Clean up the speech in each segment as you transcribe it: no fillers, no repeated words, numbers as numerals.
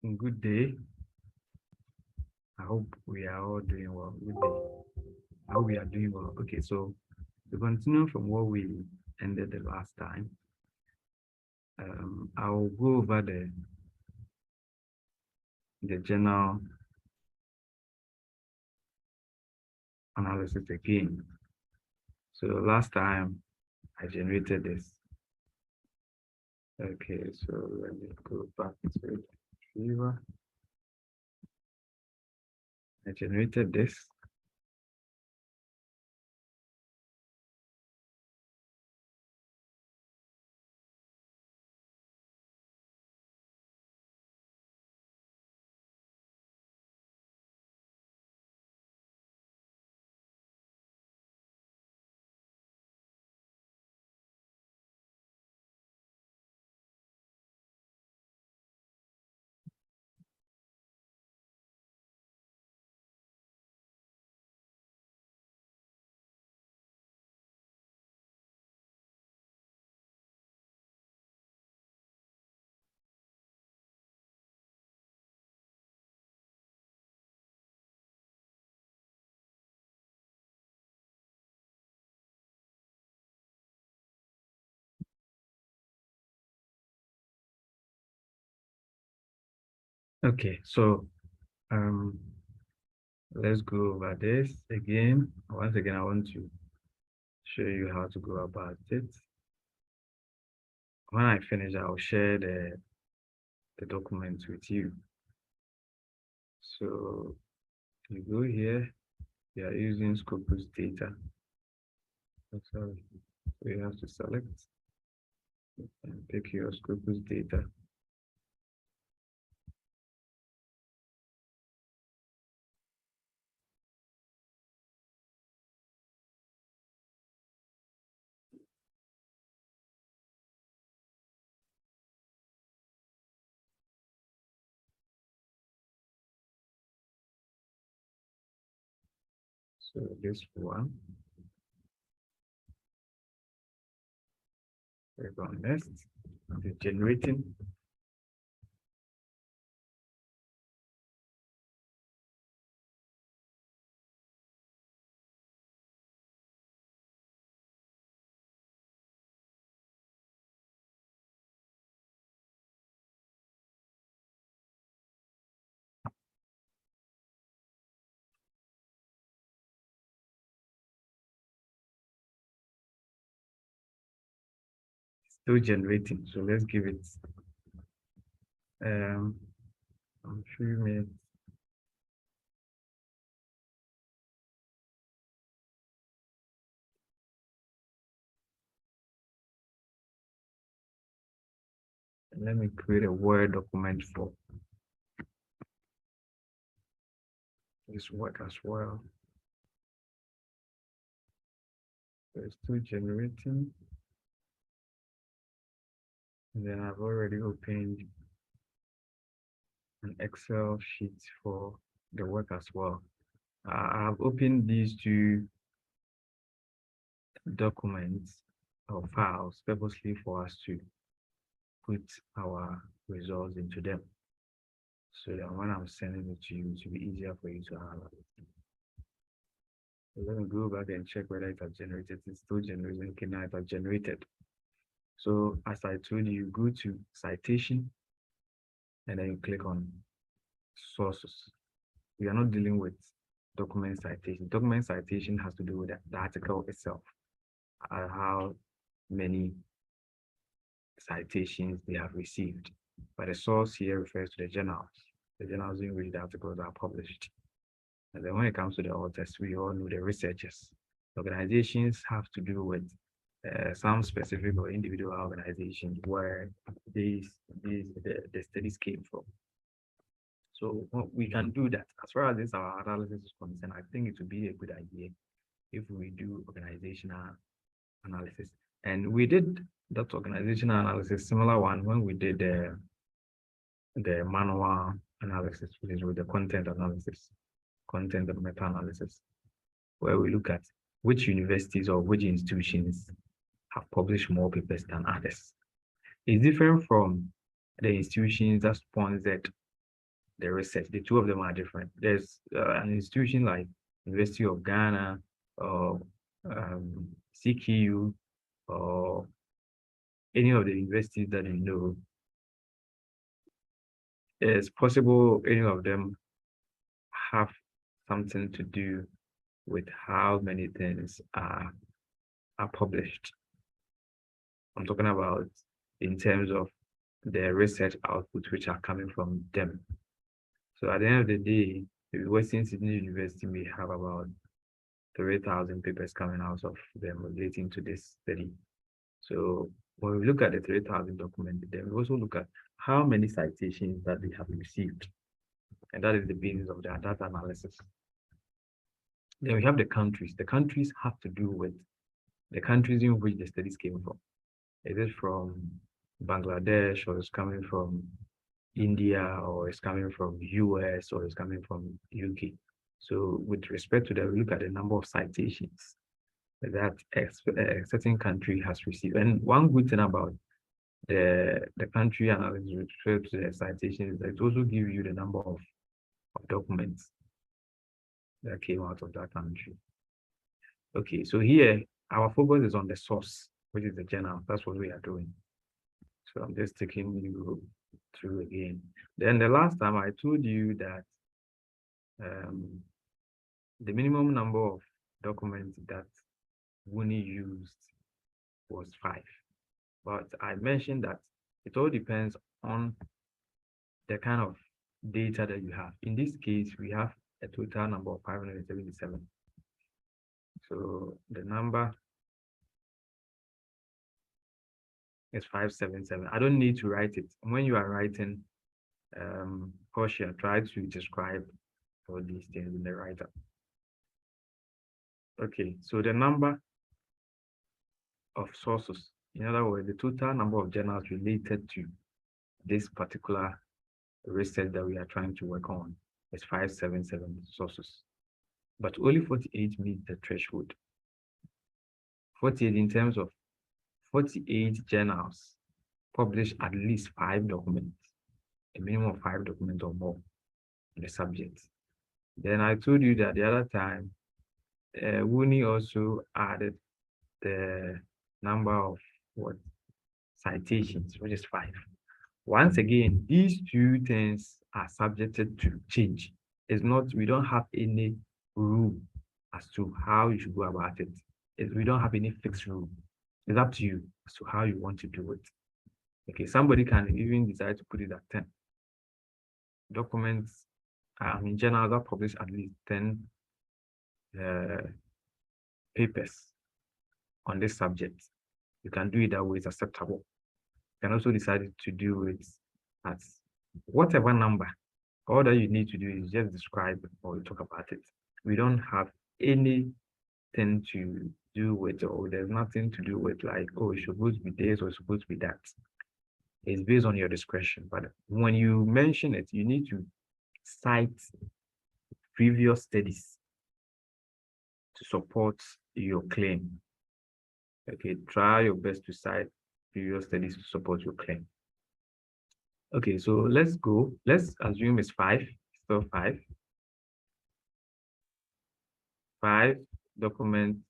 Good day. I hope we are all doing well. Good day. I hope we are doing well. Okay, so to continue from where we ended the last time, I'll go over the general analysis again. So last time I generated this. Okay, so let me go back to the retriever. I generated this. Okay, so um, let's go over this again. Once again, I want to show you how to go about it. When I finish, I'll share the document with you. So you go here, you are using Scopus data. So you have to select and pick your Scopus data. So this one, click on next, the generating. Still generating. So let's give it a few minutes. And let me create a Word document for this work as well. So it's still generating. And then I've already opened an Excel sheet for the work as well. I have opened these two documents or files purposely for us to put our results into them. So that when I'm sending it to you, it will be easier for you to analyze. So let me go back and check whether it has generated. It's still generating. Okay, now it has generated. So as I told you, go to citation and then you click on sources. We are not dealing with document citation. Document citation has to do with the article itself, how many citations they have received. But the source here refers to the journals in which the articles are published. And then when it comes to the authors, we all know the researchers. Organizations have to do with some specific or individual organizations where the studies came from. So we can do that. As far as this our analysis is concerned, I think it would be a good idea if we do organizational analysis. And we did that organizational analysis, similar one, when we did the manual analysis, which is with the content analysis, content and meta-analysis, where we look at which universities or which institutions have published more papers than others. It's different from the institutions that sponsored the research. The two of them are different. There's an institution like University of Ghana or CQU or any of the universities that you know. It's possible any of them have something to do with how many things are published. I'm talking about in terms of the research output which are coming from them. So at the end of the day, the Western Sydney University may have about 3,000 papers coming out of them relating to this study. So when we look at the 3,000 documents, then we also look at how many citations that they have received. And that is the basis of their data analysis. Then we have the countries. The countries have to do with the countries in which the studies came from. Is it from Bangladesh, or is coming from India, or is coming from US, or is coming from UK? So with respect to that, we look at the number of citations that a certain country has received. And one good thing about the country analysis with respect to the citations is that it also gives you the number of documents that came out of that country. Okay, so here our focus is on the source, which is the journal. That's what we are doing. So I'm just taking you through again. Then the last time I told you that the minimum number of documents that WUNI used was 5. But I mentioned that it all depends on the kind of data that you have. In this case, we have a total number of 577. So the number is 577. I don't need to write it. When you are writing, Portia, try to describe all these things in the write-up. Okay, so the number of sources, in other words, the total number of journals related to this particular research that we are trying to work on is 577 sources. But only 48 meet the threshold. 48 in terms of 48 journals publish at least 5 documents, a minimum of 5 documents or more on the subject. Then I told you that the other time, WUNI also added the number of citations, which is 5. Once again, these two things are subjected to change. It's not, we don't have any rule as to how you should go about it. We don't have any fixed rule. It's up to you as to how you want to do it. Okay, somebody can even decide to put it at 10. Documents, in general, that publish at least 10 papers on this subject. You can do it that way, it's acceptable. You can also decide to do it as whatever number. All that you need to do is just describe or talk about it. We don't have anything to do with, or there's nothing to do with like, oh, it's supposed to be this or it's supposed to be that. It's based on your discretion. But when you mention it, you need to cite previous studies to support your claim. Okay, try your best to cite previous studies to support your claim. Okay, so let's go. Let's assume it's 5, still 5. 5 documents,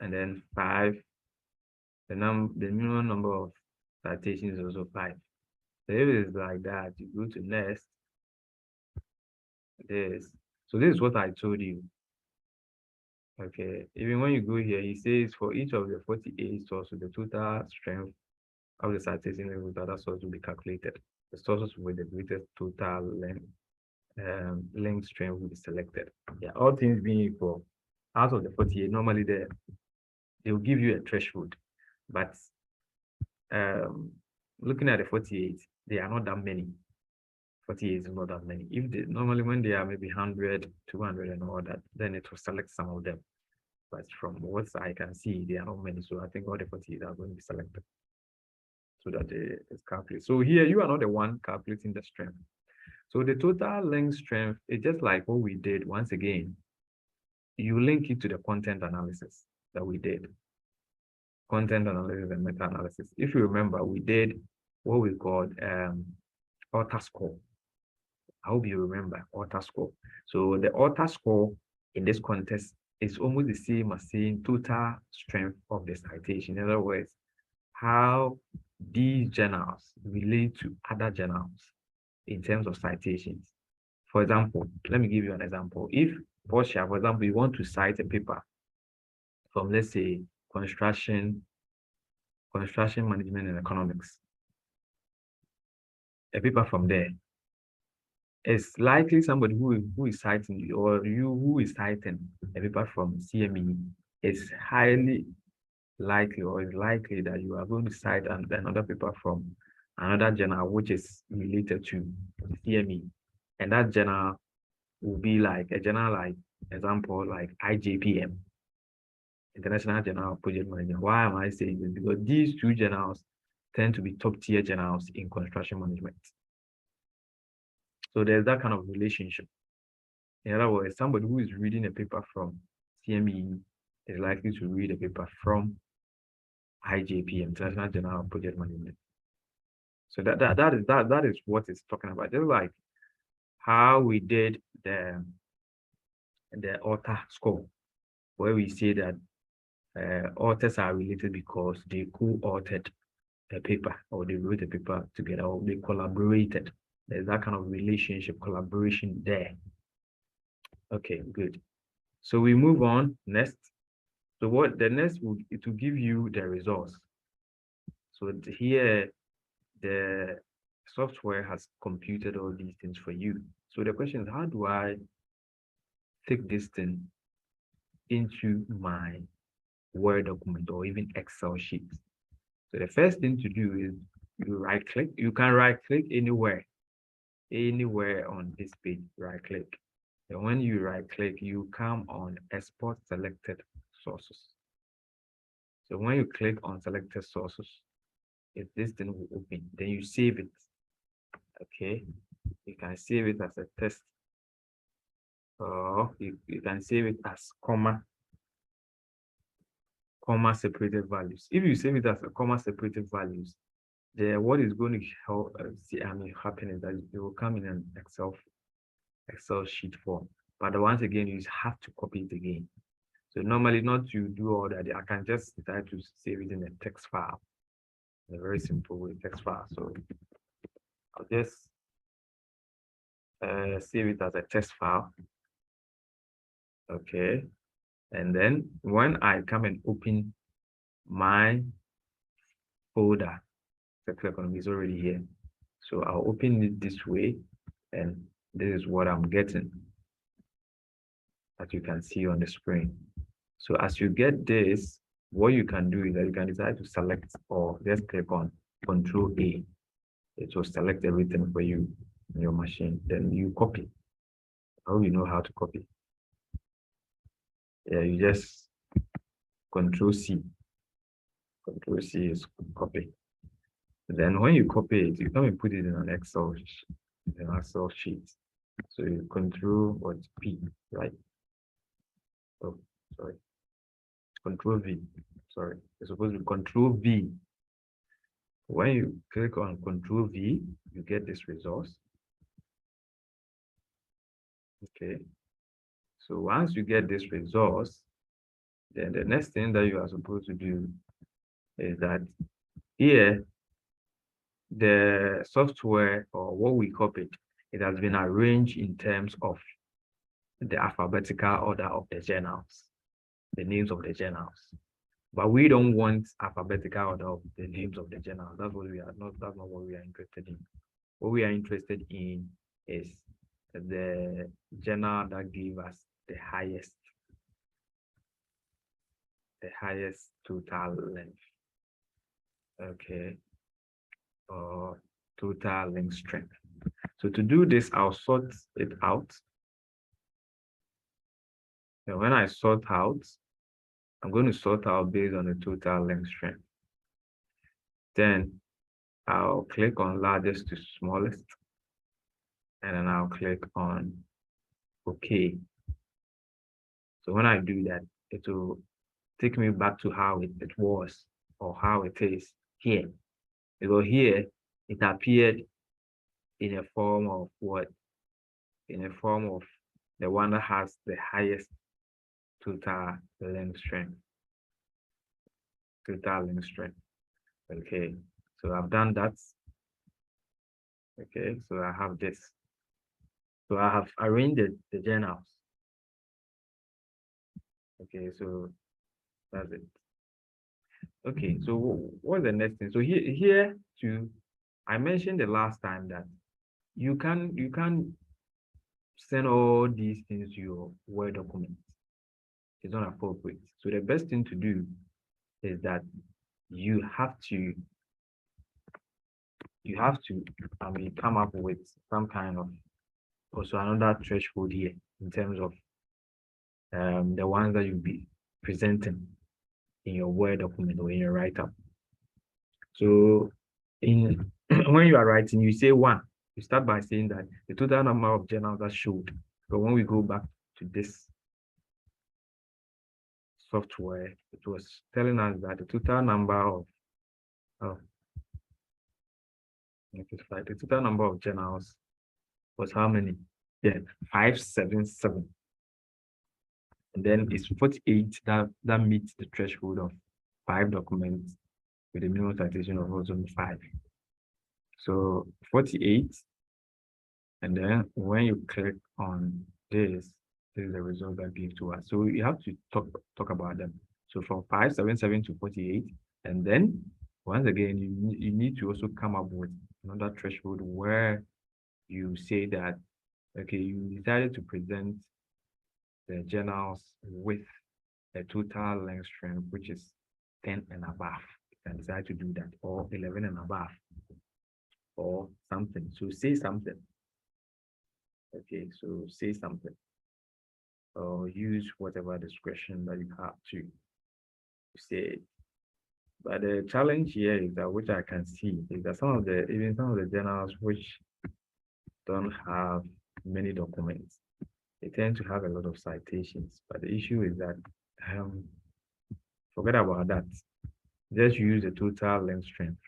and then 5. The minimum number of citations is also 5. So if it's like that, you go to next. This. So this is what I told you. Okay, even when you go here, he says for each of the 48 sources, the total strength of the citation with other source will be calculated. The sources with the greatest total length strength will be selected. Yeah, all things being equal, out of the 48, normally they will give you a threshold, but looking at the 48, they are not that many. 48 is not that many. If they normally when they are maybe 100, 200 and all that, then it will select some of them. But from what I can see, there are not many. So I think all the 48 are going to be selected so that it's calculated. So here you are not the one calculating the strength. So the total length strength is just like what we did. Once again, you link it to the content analysis that we did. Content analysis and meta-analysis. If you remember, we did what we called author score. I hope you remember author score. So the author score in this context is almost the same as saying total strength of the citation. In other words, how these journals relate to other journals in terms of citations. For example, let me give you an example. If, for example, you want to cite a paper from, let's say, construction management and economics, a paper from there, it's likely somebody who is citing you, or you who is citing a paper from CME, is highly likely, or is likely, that you are going to cite another paper from another journal which is related to CME, and that journal will be like a journal, like example, like IJPM, International Journal of Project Management. Why am I saying this? Because these two journals tend to be top tier journals in construction management. So there's that kind of relationship. In other words, somebody who is reading a paper from CME is likely to read a paper from IJPM, International Journal of Project Management. So that is what it's talking about. Just like how we did the author score, where we say that authors are related because they co-authored a paper, or they wrote a paper together, or they collaborated. There's that kind of relationship, collaboration there. Okay, good. So we move on next. So what the next will, it will give you the results. So here the software has computed all these things for you. So the question is, how do I take this thing into my Word document or even Excel sheet? So the first thing to do is you right click. You can right click anywhere on this page, right click. And when you right click, you come on export selected sources. So when you click on selected sources, if this thing will open, then you save it. Okay, you can save it as a test, or you can save it as comma separated values. If you save it as a comma separated values, then what is going to help happen is that it will come in an Excel sheet form. But once again, you have to copy it again. So normally, not to do all that, I can just decide to save it in a text file, in a very simple way, text file. So I'll just save it as a text file. Okay, and then when I come and open my folder, circular economy is already here. So I'll open it this way, and this is what I'm getting, as you can see on the screen. So as you get this, what you can do is that you can decide to select, or just click on Control A. It will select everything for you on your machine. Then you copy. How you know how to copy? Yeah, you just Control C. Control C is copy. Then when you copy it, you come and put it in an Excel sheet. So you Control P, right? Oh, sorry. Control V. Sorry, it's supposed to be Control V. When you click on Control V, you get this resource. Okay. So once you get this resource, then the next thing that you are supposed to do is that here, the software, or what we copied, it has been arranged in terms of the alphabetical order of the journals, the names of the journals. But we don't want alphabetical order of the names of the journals. That's what we are not. That's not what we are interested in. What we are interested in is the journal that gave us the highest total length. Okay, or total length strength. So to do this, I'll sort it out. And when I sort out, I'm going to sort out based on the total length strength. Then I'll click on largest to smallest, and then I'll click on OK. So when I do that, it will take me back to how it was, or how it is here. Because here, it appeared in a form of what? in a form of the one that has the highest total length strength. Total length strength. Okay, so I've done that. Okay, so I have this. So I have arranged the journals. Okay, so that's it. Okay, so what's the next thing? So here too, I mentioned the last time that you can send all these things to your Word document. It's not appropriate. So the best thing to do is that you have to come up with some kind of also another threshold here in terms of the ones that you'll be presenting in your Word document or in your write-up. So in when you are writing, you say one. You start by saying that the total number of journals that showed. But when we go back to this software, it was telling us that the total number of the total number of journals was how many? Yeah, 577. And then it's 48 that meets the threshold of 5 documents with a minimum citation of also 5. So 48, and then when you click on this is the result that gives to us. So you have to talk about them. So from 577 to 48, and then once again you need to also come up with another threshold where you say that okay, you decided to present the journals with a total length strength which is 10 and above. You can decide to do that, or 11 and above, or something. So say something. Okay, so say something, or use whatever discretion that you have to say it. But the challenge here is that, which I can see, is that some of the journals which don't have many documents, they tend to have a lot of citations. But the issue is that forget about that. Just use the total length strength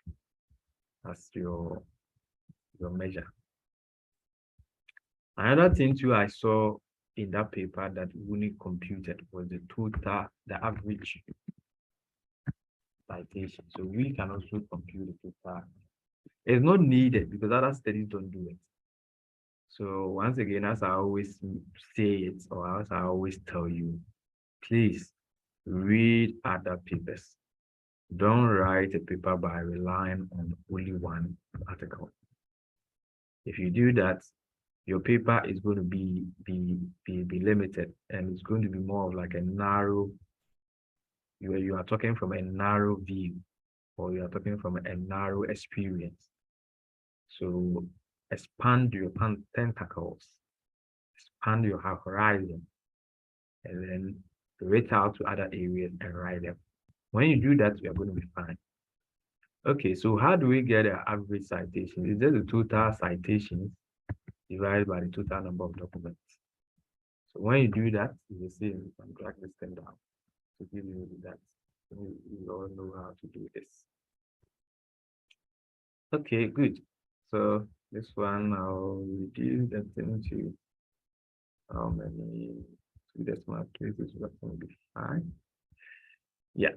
as your measure. Another thing too I saw in that paper that Uni computed was the average citation. So we can also compute the total. It's not needed because other studies don't do it. So once again, as I always say it, or as I always tell you, please read other papers. Don't write a paper by relying on only one article. If you do that, your paper is going to be limited, and it's going to be more of like a narrow. You are talking from a narrow view, or you are talking from a narrow experience. So expand your tentacles, expand your horizon, and then reach out to other areas and write them. When you do that, you are going to be fine. Okay, so how do we get an average citation? Is just the total citations divided by the total number of documents. So when you do that, you will see, you can drag this thing down to give you that. You all know how to do this. Okay, good. So this one, I'll reduce that thing to how many 2 decimal places, that's going to be fine. Yeah.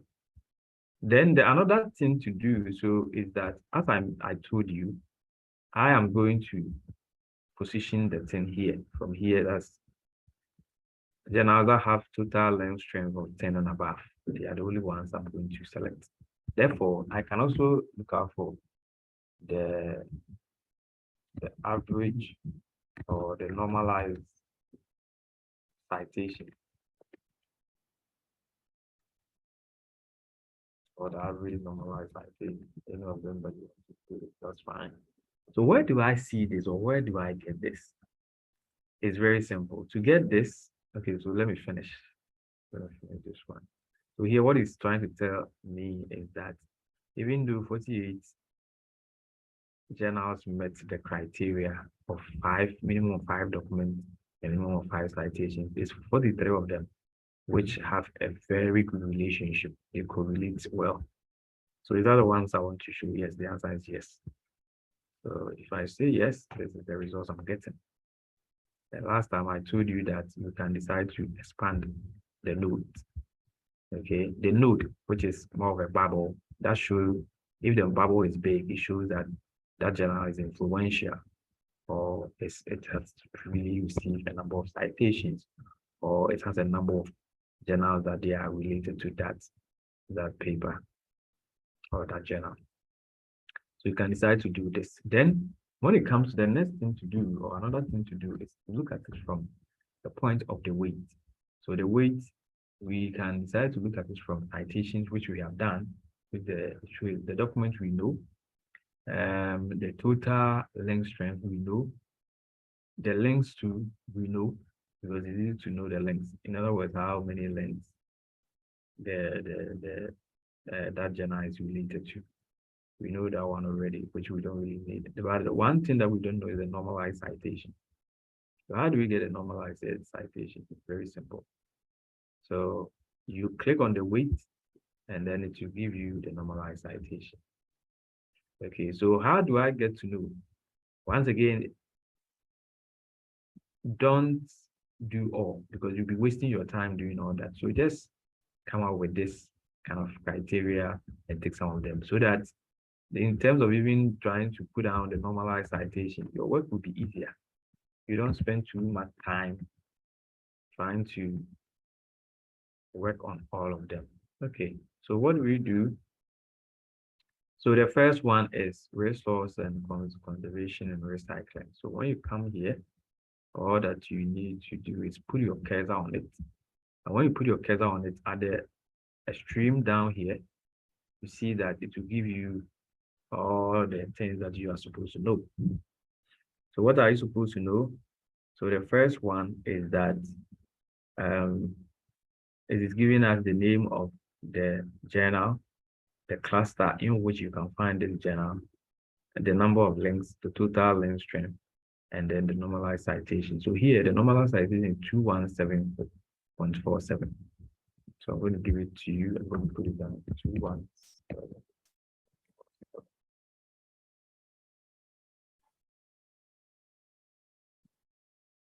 Then another thing to do so is that, as I told you, I am going to position the thing here. From here, that's then I'll have total length strength of 10 and above. They are the only ones I'm going to select. Therefore, I can also look out for the average or the normalized citation, or the average normalized citation. Any of them that you want to do it, that's fine. So where do I see this, or where do I get this? It's very simple. To get this, okay, so let me finish. This one. So here, what it's trying to tell me is that even though 48 journals met the criteria of minimum of 5 documents and minimum of 5 citations, it's 43 of them which have a very good relationship. They correlate well. So these are the ones I want to show. Yes, the answer is yes. So if I say yes, this is the results I'm getting. The last time I told you that you can decide to expand the node. Okay, the node, which is more of a bubble, that shows if the bubble is big, it shows that that journal is influential, or it has really received a number of citations, or it has a number of journals that they are related to that paper or that journal. So you can decide to do this. Then when it comes to the next thing to do, or another thing to do, is to look at it from the point of the weight. So the weight, we can decide to look at it from citations, which we have done with the document we know, the total length strength we know, the lengths too we know, because it's easy to know the lengths. In other words, how many lengths that journal is related to. We know that one already, which we don't really need. But the one thing that we don't know is the normalized citation. So how do we get a normalized citation? It's very simple. So you click on the weight, and then it will give you the normalized citation. Okay, so how do I get to know? Once again, don't do all, because you'll be wasting your time doing all that. So just come up with this kind of criteria and take some of them, so that in terms of even trying to put down the normalized citation, your work will be easier. You don't spend too much time trying to work on all of them. Okay, so what do we do? So the first one is resource and conservation and recycling. So when you come here, all that you need to do is put your cursor on it. And when you put your cursor on it, at the extreme down here, you see that it will give you all the things that you are supposed to know. So what are you supposed to know? So the first one is that it is giving us the name of the journal, the cluster in which you can find this journal, the number of links, the total link strength, and then the normalized citation. So here, the normalized citation is 217.47. So I'm going to give it to you. I'm going to put it down, 217.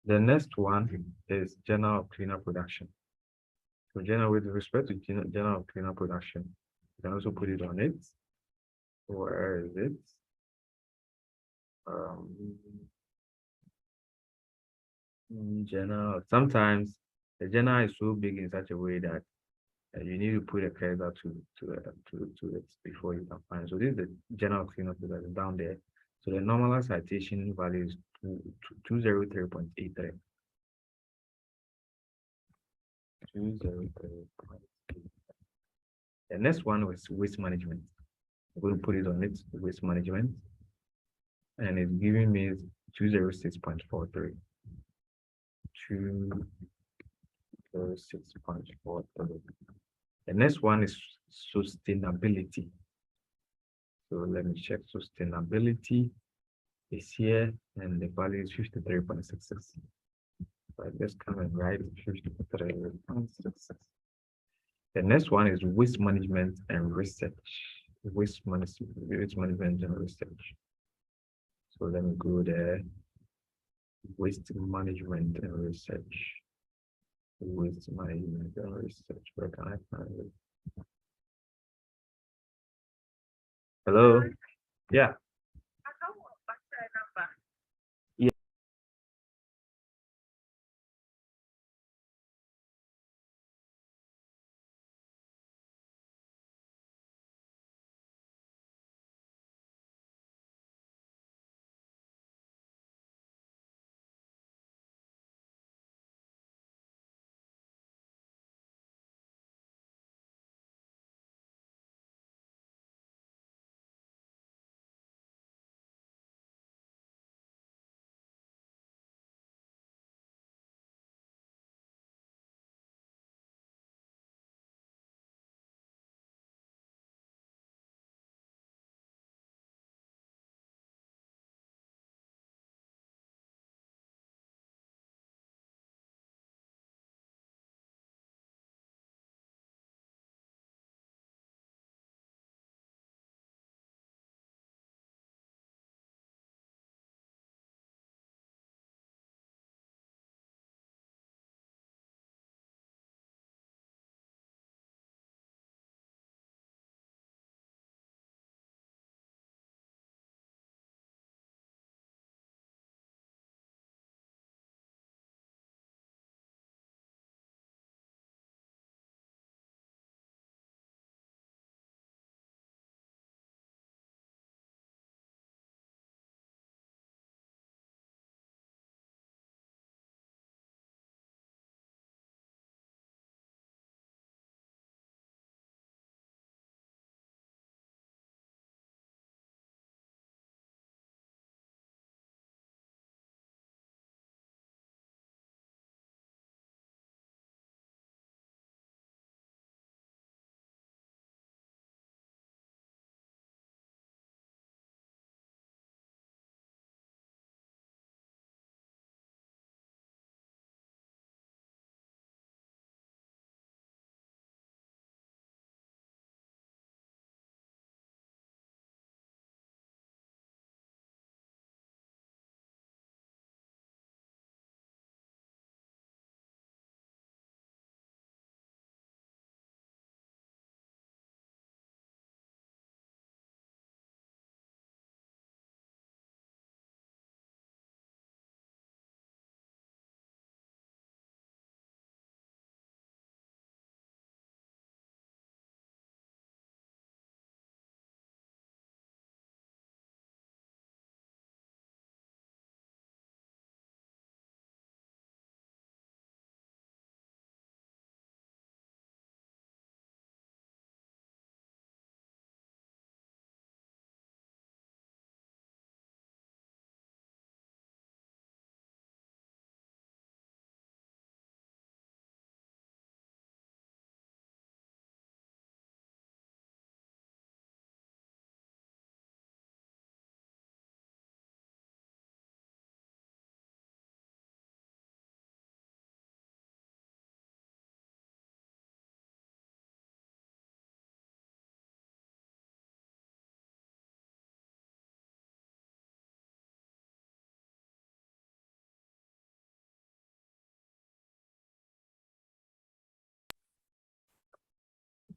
The next one is Journal of Cleaner Production. So journal, with respect to Journal of Cleaner Production, you can also put it on it. Where is it? Journal. Sometimes the journal is so big in such a way that you need to put a cursor to it before you can find. So this is the Journal of Cleaner Production down there. So the normal citation value is 203.83. 203.83. The next one was waste management. I'm going to put it on it, waste management. And it's giving me 206.43. 206.43. The next one is sustainability. So let me check sustainability is here, and the value is 53.66. So I just come and write 53.66. The next one is waste management and research. Waste management and research. So let me go there. Waste management and research. Waste management and research. Where can I find it? Hello? Yeah.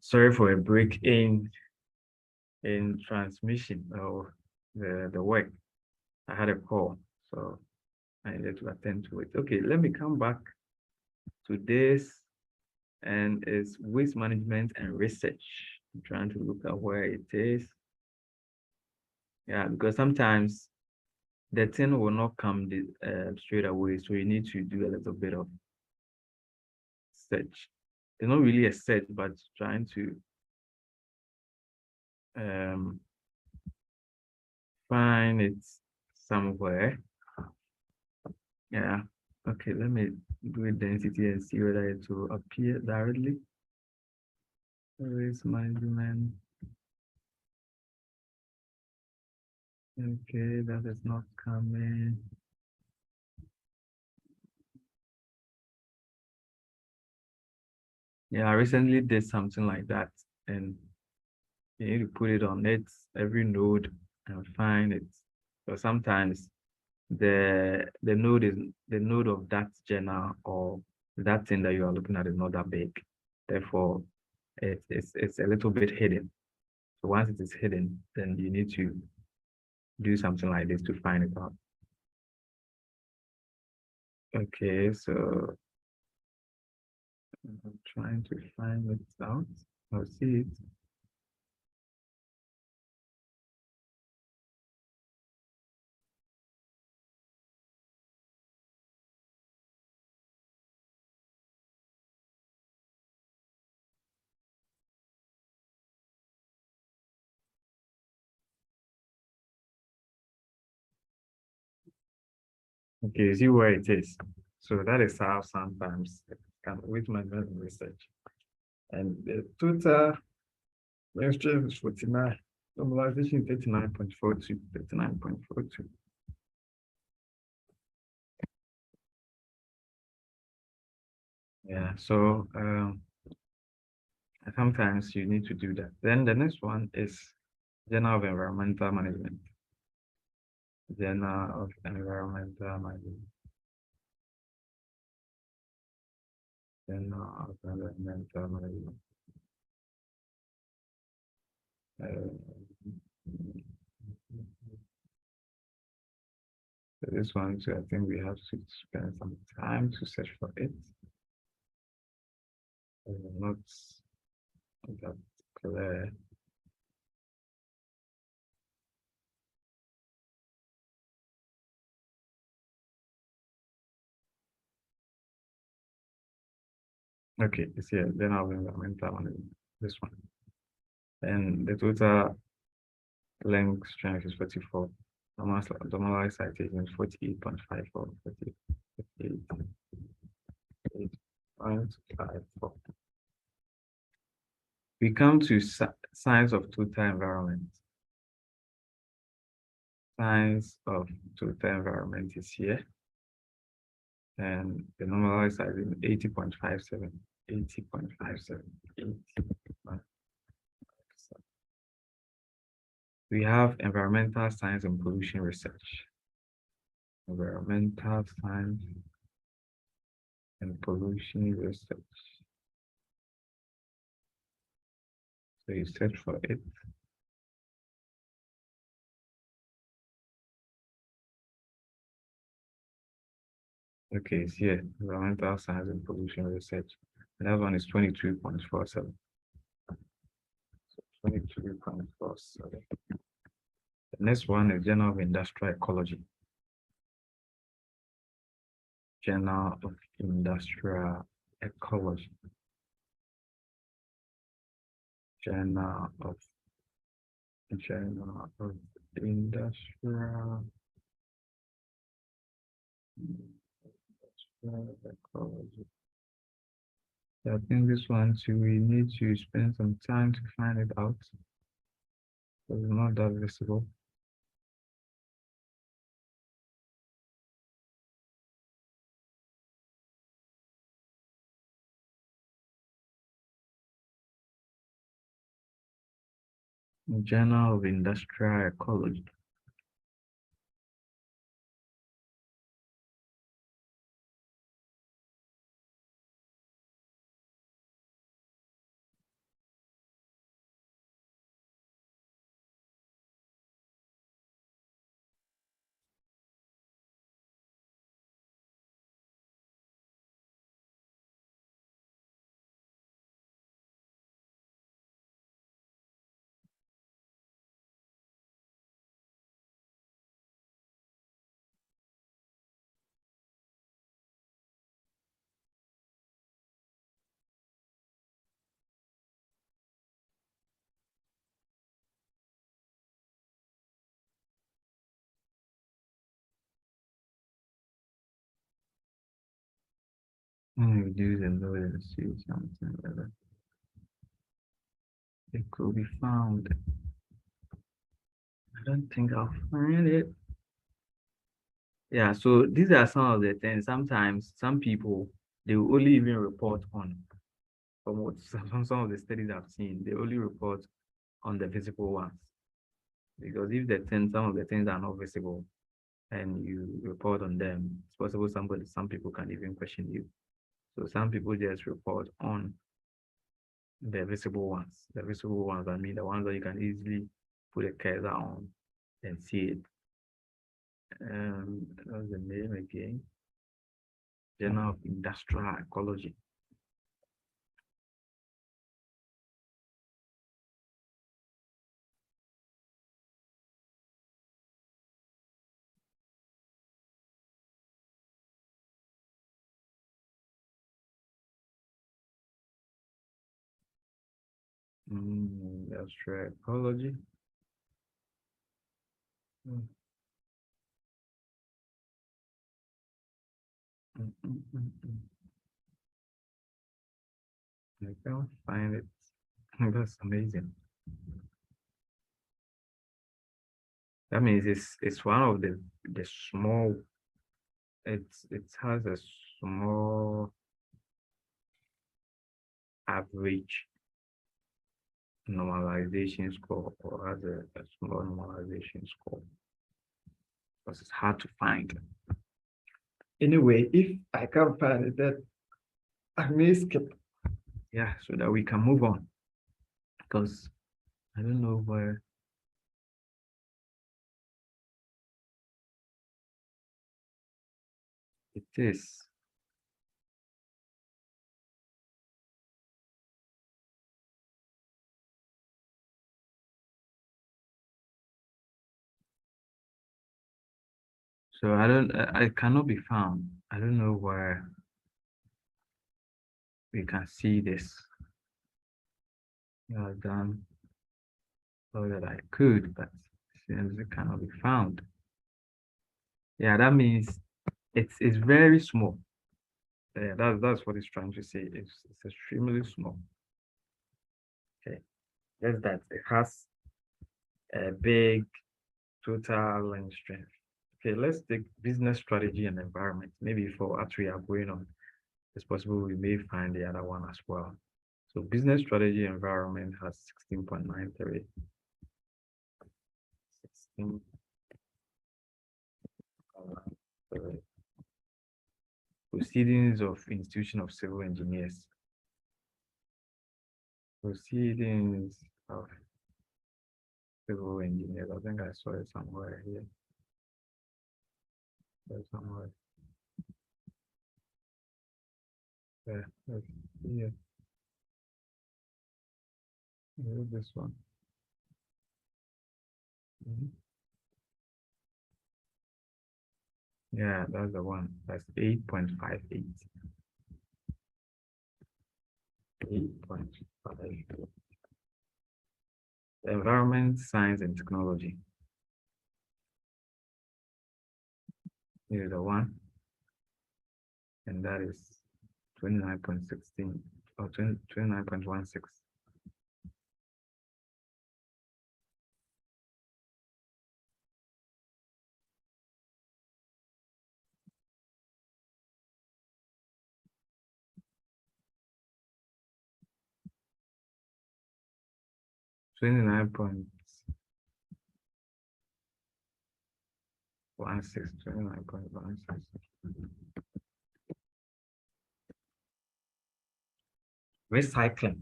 Sorry for a break in transmission of the work. I had a call, so I needed to attend to it. Okay, let me come back to this, and it's waste management and research. I'm trying to look at where it is. Yeah, because sometimes the thing will not come straight away, so you need to do a little bit of search. It's not really a search, but trying to find it somewhere. Yeah. Okay, let me do a density and see whether it will appear directly. Waste management. Okay, that is not coming. Yeah, I recently did something like that, and you need to put it on it every node and find it. So sometimes the node of that journal or that thing that you are looking at is not that big. Therefore, it's a little bit hidden. So once it is hidden, then you need to do something like this to find it out. Okay, so I'm trying to find it out. I'll see it. Okay, you see where it is. So that is how sometimes with my research. And the total mainstream is 49. Normalization 39.42, 39.42. Yeah, so sometimes you need to do that. Then the next one is Journal of Environmental Management. Journal of Environmental Management. Journal of Environmental Management. So this one, so I think we have to spend some time to search for it. Not that clear. Okay, it's here. Then I'll environmental management. This one. And the total length strength is 44. Normalized citation is 48.54. 48.54. We come to science of total environment. Science of total environment is here. And the normalized citation is 80.57. 80.57. 80.57. We have environmental science and pollution research. Environmental science and pollution research. So you search for it. Okay, it's here. Environmental science and pollution research. And that one is 22.47. 22.47. The next one is Journal of Industrial Ecology. Journal of Industrial Ecology. Journal of Industrial Ecology. I think this one too, we need to spend some time to find it out. So it's not that visible. Journal of Industrial Ecology. Reduce the noise and see something like that. It could be found. I don't think I'll find it. Yeah, so these are some of the things. Sometimes some people they will only even report on from what some of the studies I've seen, they only report on the visible ones. Because if some of the things are not visible and you report on them, it's possible some people can even question you. So some people just report on the visible ones. The visible ones, I mean the ones that you can easily put a cursor on and see it. That's the name again. Journal of Industrial Ecology. Industrial Ecology. Mm, I can't find it. That's amazing. That means it's one of the small. It has a small average normalization score or has a small normalization score because it's hard to find. Anyway, if I can't find it, then I may skip. Yeah, so that we can move on because I don't know where it is. So I cannot be found. I don't know where we can see this. I've done all that I could, but since it cannot be found. Yeah, that means it's very small. Yeah, that's what it's trying to say. It's extremely small. Okay, just that it has a big total length strength. Okay, let's take business strategy and environment. Maybe for what we are going on, it's possible we may find the other one as well. So business strategy environment has 16.93. 16.93. Proceedings of Institution of Civil Engineers. Proceedings of Civil Engineers. I think I saw it somewhere here. There's somewhere. Yeah, yeah. This one. Mhm. Yeah, that's the one. That's 8.58. 8.58. Environment, science, and technology. Here's the one, and that is 29.16 or 29.16. 29.16. Recycling.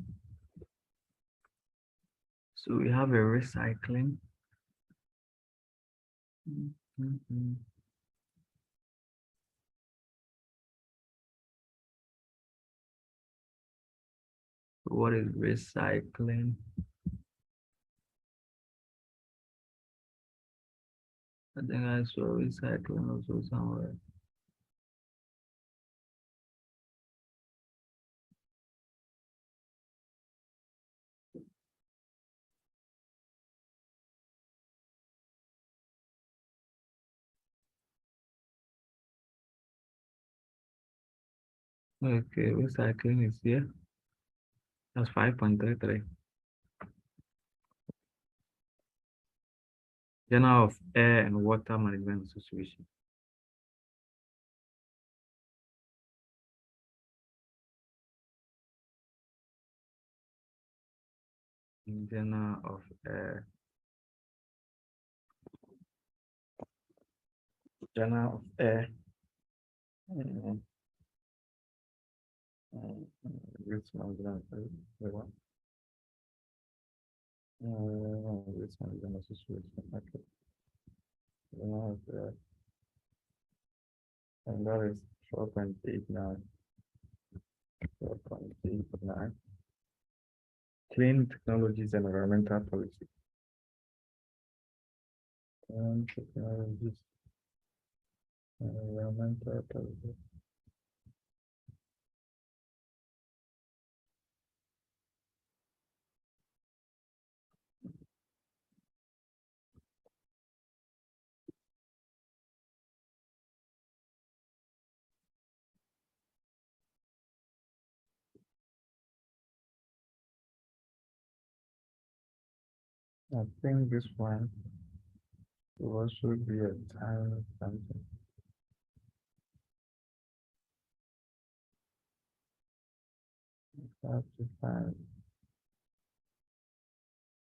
So we have a recycling. Mhm. What is recycling? I think I saw recycling also somewhere. Okay, recycling is here. That's 5.33. Journal of Air and Water Management Association. Journal of Air. Journal of Air. Risk Management. Risk Management Association. Okay. Journal of Air. And that is 4.89. 4.89. Clean Technologies and Environmental Policy. Clean Technologies and Environmental Policy. I think this one will also be a time something. Have to find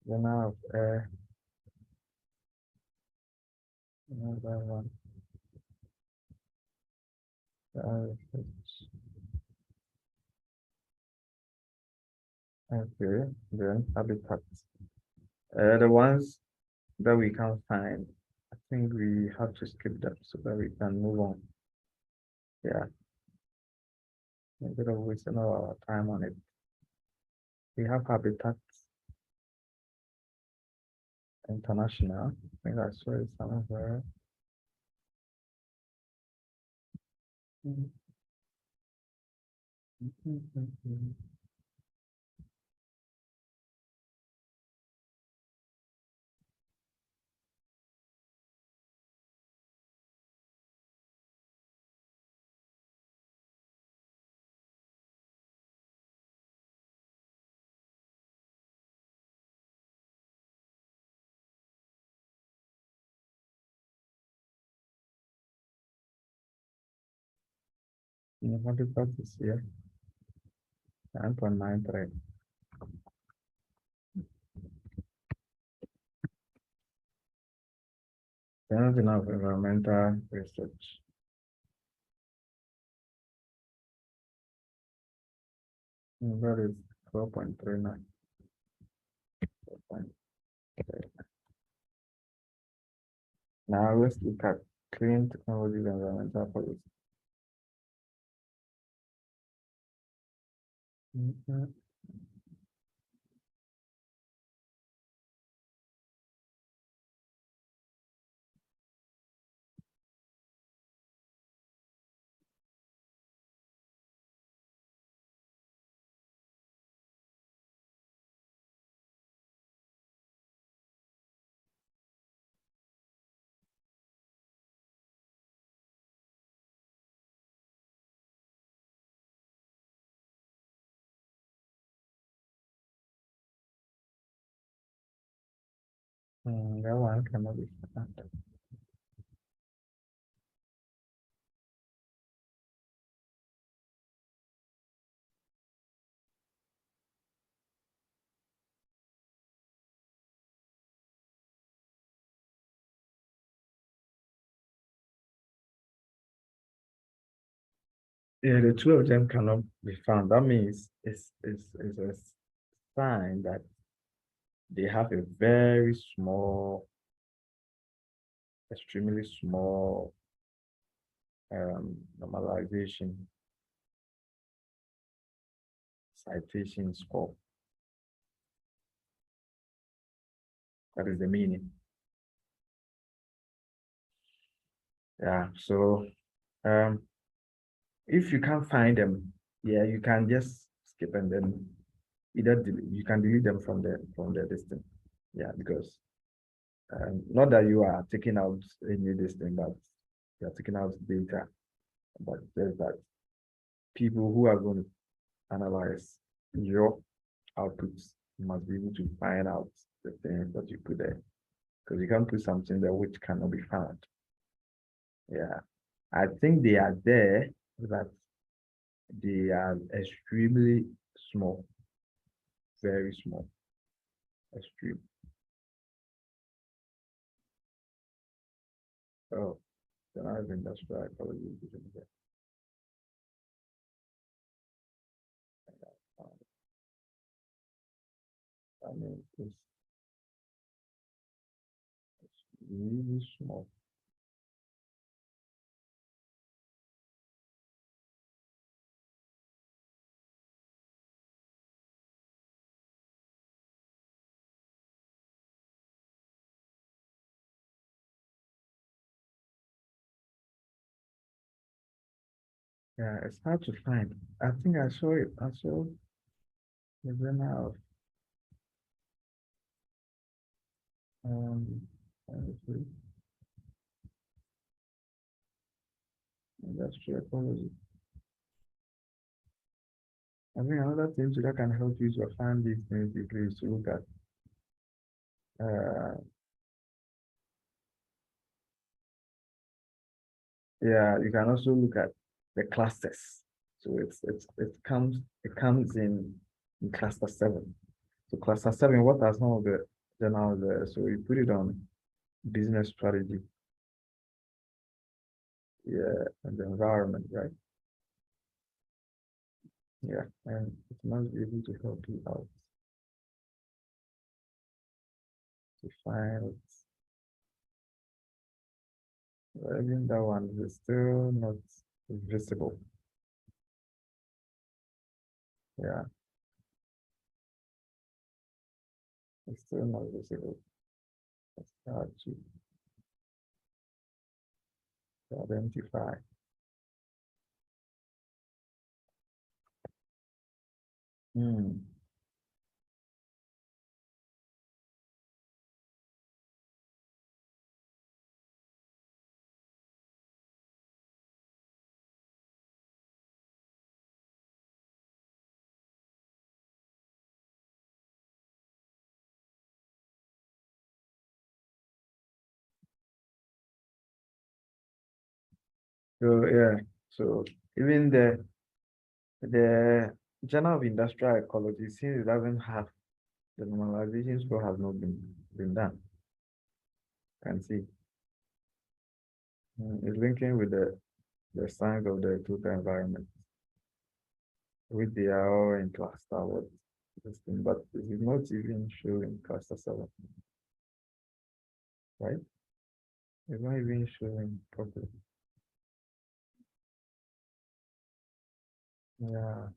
the amount of air. Another one. Okay, then habitats. The ones that we can't find, I think we have to skip them so that we can move on. Yeah, instead of wasting all our time on it. We have habitats international. I think I saw it somewhere. Habitat is here, 9.93. Anything of environmental research. That is 12.39. Now let's look at clean technology and environmental policy. That one cannot be found. Yeah, the two of them cannot be found. That means it's a sign that they have a very small, extremely small normalization citation score. That is the meaning. Yeah, so if you can't find them, yeah, you can just skip and then either you can delete them from the distance. Yeah, because not that you are taking out any distance, but you are taking out data, but there's that. people who are going to analyze your outputs must be able to find out the things that you put there. Because you can't put something there which cannot be found. Yeah. I think they are there, but they are extremely small, very small, extreme. Oh, then I think that's why I probably didn't get. I mean, it's really small. Yeah, it's hard to find. I think I saw it. I saw the journal of honestly, industrial ecology. I think another thing that can help you to find these things is to look at yeah, you can also look at the clusters. So it comes in cluster 7. So cluster 7, what are some of the journals there? So you put it on business strategy, yeah, and the environment, right? Yeah, and it must be able to help you out to find even that one is still not visible. Yeah, it's still not visible. It's hard to identify. Hmm. So yeah, so even the Journal of Industrial Ecology, since it doesn't have the normalization score has not been done. Can see it's linking with the science of the total environment, which they are all in cluster what this thing, but it is not even showing cluster 7, right? It's not even showing properly. Yeah,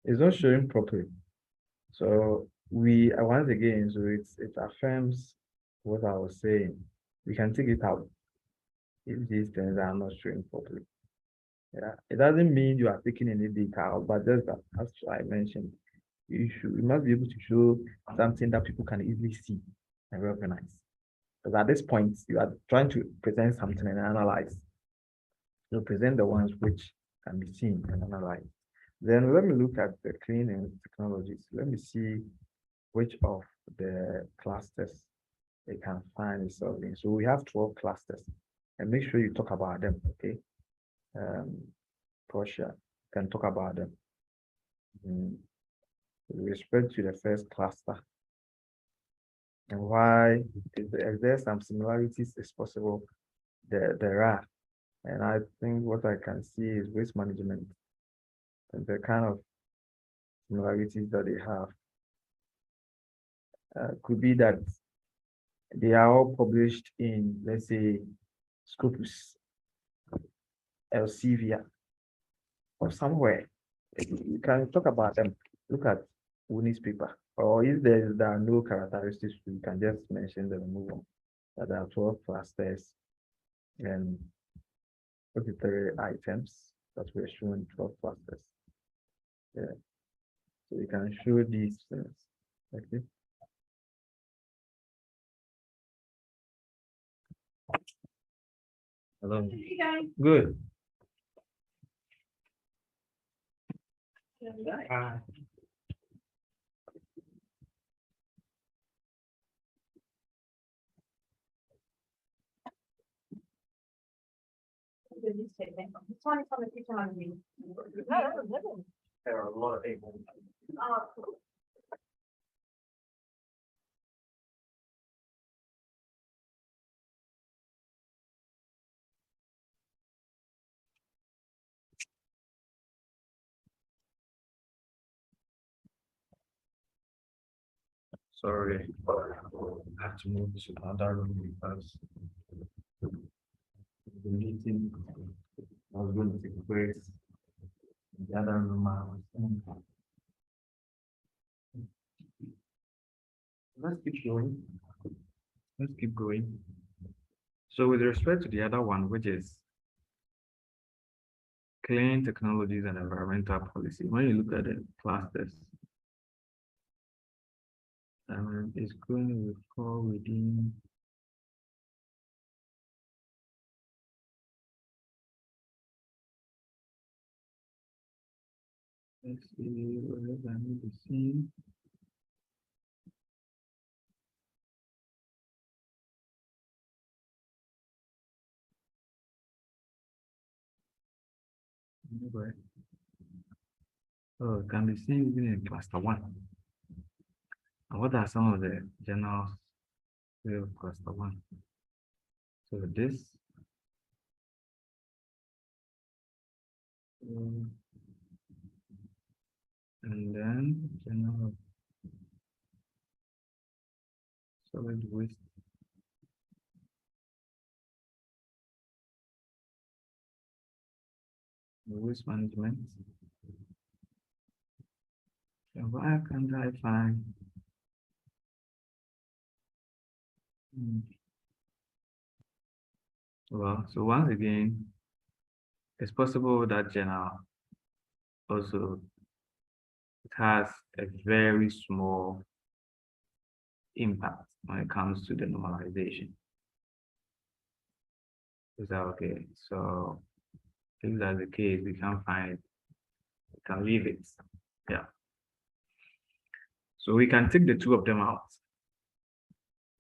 it's not showing properly. So we once again, so it affirms what I was saying. We can take it out if these things are not showing properly. Yeah, it doesn't mean you are taking any data out, but just that, as I mentioned, you must be able to show something that people can easily see and recognize. Because at this point, you are trying to present something and analyze. You present the ones which can be seen and analyzed. Then let me look at the cleaning technologies. Let me see which of the clusters they can find itself in. So we have 12 clusters, and make sure you talk about them, okay? Um, Portia can talk about them. With respect to the first cluster and why is there some similarities is possible. There are, and I think what I can see is waste management and the kind of similarities that they have could be that they are all published in, let's say, Scopus, Elsevier, or somewhere. You can talk about them. Look at Winnie's paper, or if there are no characteristics, you can just mention them and move on. that there are 12 clusters and 43 items that were shown 12 clusters. Yeah. So you can show these things. Okay. Hello. Good. Hi. There are a lot of people. Sorry, I have to move to another room because the meeting was going to take place in the other room I was in. Let's keep going. Let's keep going. So with respect to the other one, which is clean technologies and environmental policy, when you look at the clusters, it's going to fall within let's see where I need to see. Right. Oh, it can be seen even in cluster one. And what are some of the general of cluster one? So this and then general solid waste. Waste management. And why can't I find well, so once again, it's possible that general also it has a very small impact when it comes to the normalization. Is that okay? So if that's the case, we can find it, we can leave it. Yeah. So we can take the two of them out.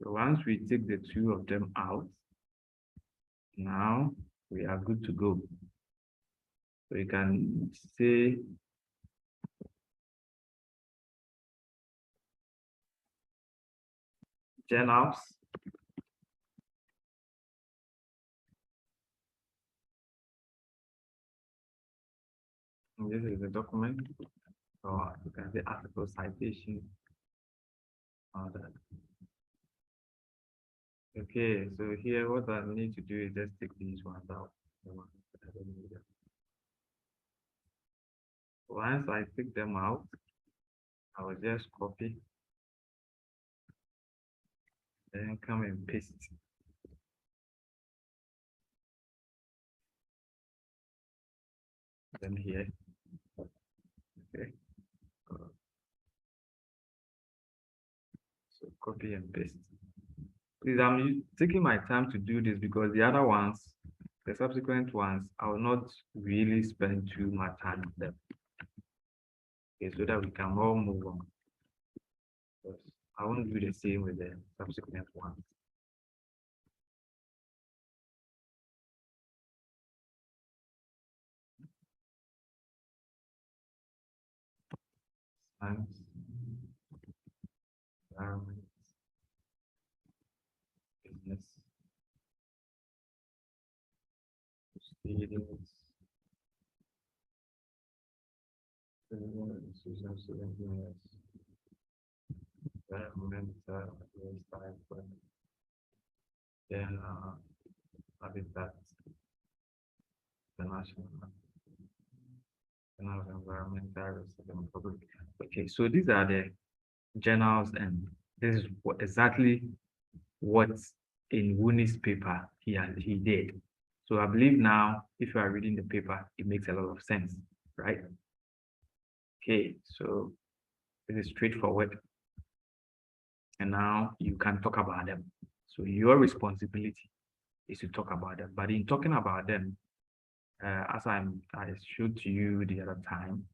So once we take the two of them out, now we are good to go. So you can say journals and this is the document, or you can say article citation. All that. Okay, so here what I need to do is just take these ones out. Once I take them out, I will just copy, then come and paste. Then here, okay. So copy and paste. Please, I'm taking my time to do this because the other ones, the subsequent ones, I will not really spend too much time on them. Okay, so that we can all move on. Because I won't do the same with the subsequent ones. Science, environment, business, students, environmental, then habitat, international, environmental, public. Okay, so these are the journals, and this is exactly what in Wuni's paper, he did. So I believe now, if you are reading the paper, it makes a lot of sense, right? Okay, so it is straightforward. And now you can talk about them. So your responsibility is to talk about them. But in talking about them, as I showed to you the other time,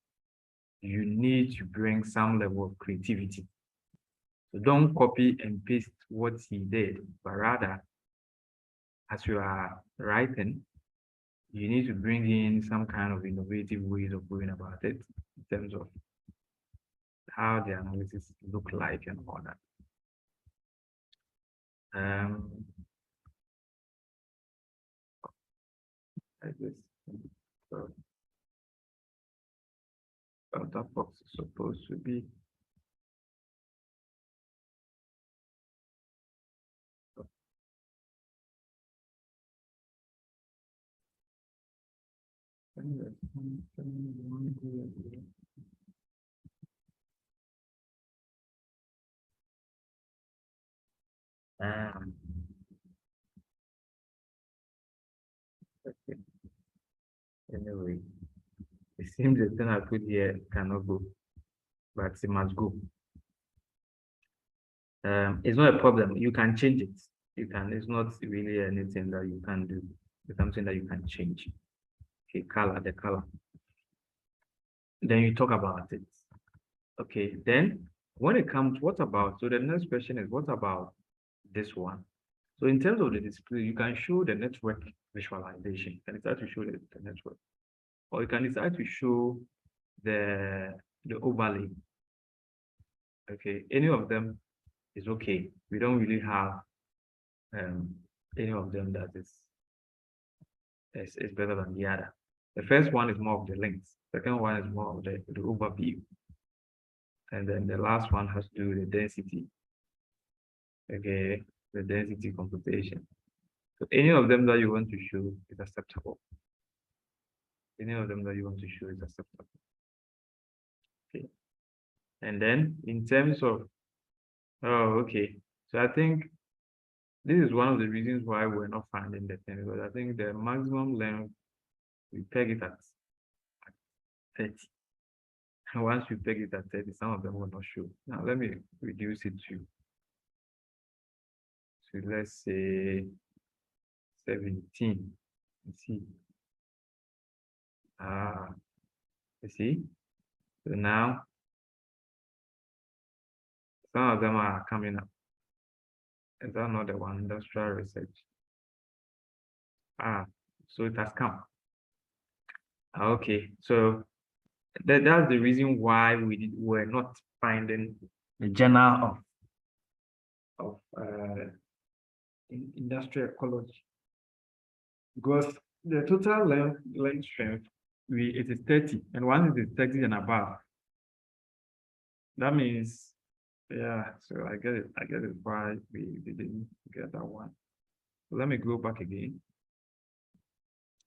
you need to bring some level of creativity. So don't copy and paste what he did, but rather, as you are writing, you need to bring in some kind of innovative ways of going about it in terms of how the analysis look like and all that. Like this. So that box is supposed to be um, okay. Anyway, it seems the thing I put here cannot go, but it must go. It's not a problem. You can change it. You can. It's not really anything that you can do. It's something that you can change. Okay, color, the color. Then you talk about it. Okay, then when it comes, what about? So the next question is, what about this one? So in terms of the display, you can show the network visualization. You can decide to show the network, or you can decide to show the overlay. Okay, any of them is okay. We don't really have any of them that is better than the other. The first one is more of the links. Second one is more of the overview. And then the last one has to do with the density. Okay, the density computation. So any of them that you want to show is acceptable. Any of them that you want to show is acceptable. Okay. And then in terms of, oh, okay. So I think this is one of the reasons why we're not finding the thing, because I think the maximum length, we peg it at 30. And once you peg it at 30, some of them will not show. Now let me reduce it to let's say 17. Let's see. You see? So now some of them are coming up. Is that not the one? Industrial research. So it has come. Okay, so that's the reason why we're not finding the journal of industrial ecology, because the total length strength it is 30, and once it is 30 and above, that means, yeah. So I get it why we didn't get that one. So let me go back again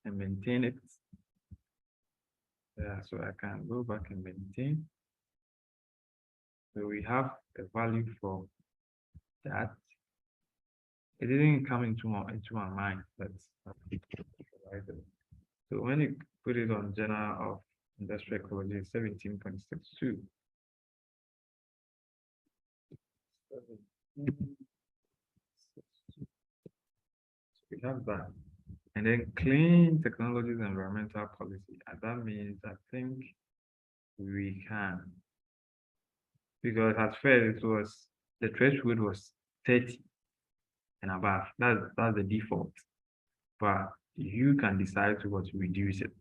and maintain it. Yeah, so I can go back and maintain. So we have a value for that. It didn't come into my mind, but so when you put it on Journal of Industrial Ecology, 17.62. We have that. And then clean technologies and environmental policy. And that means I think we can. Because at first it was, the threshold was 30 and above. That's the default. But you can decide to reduce it.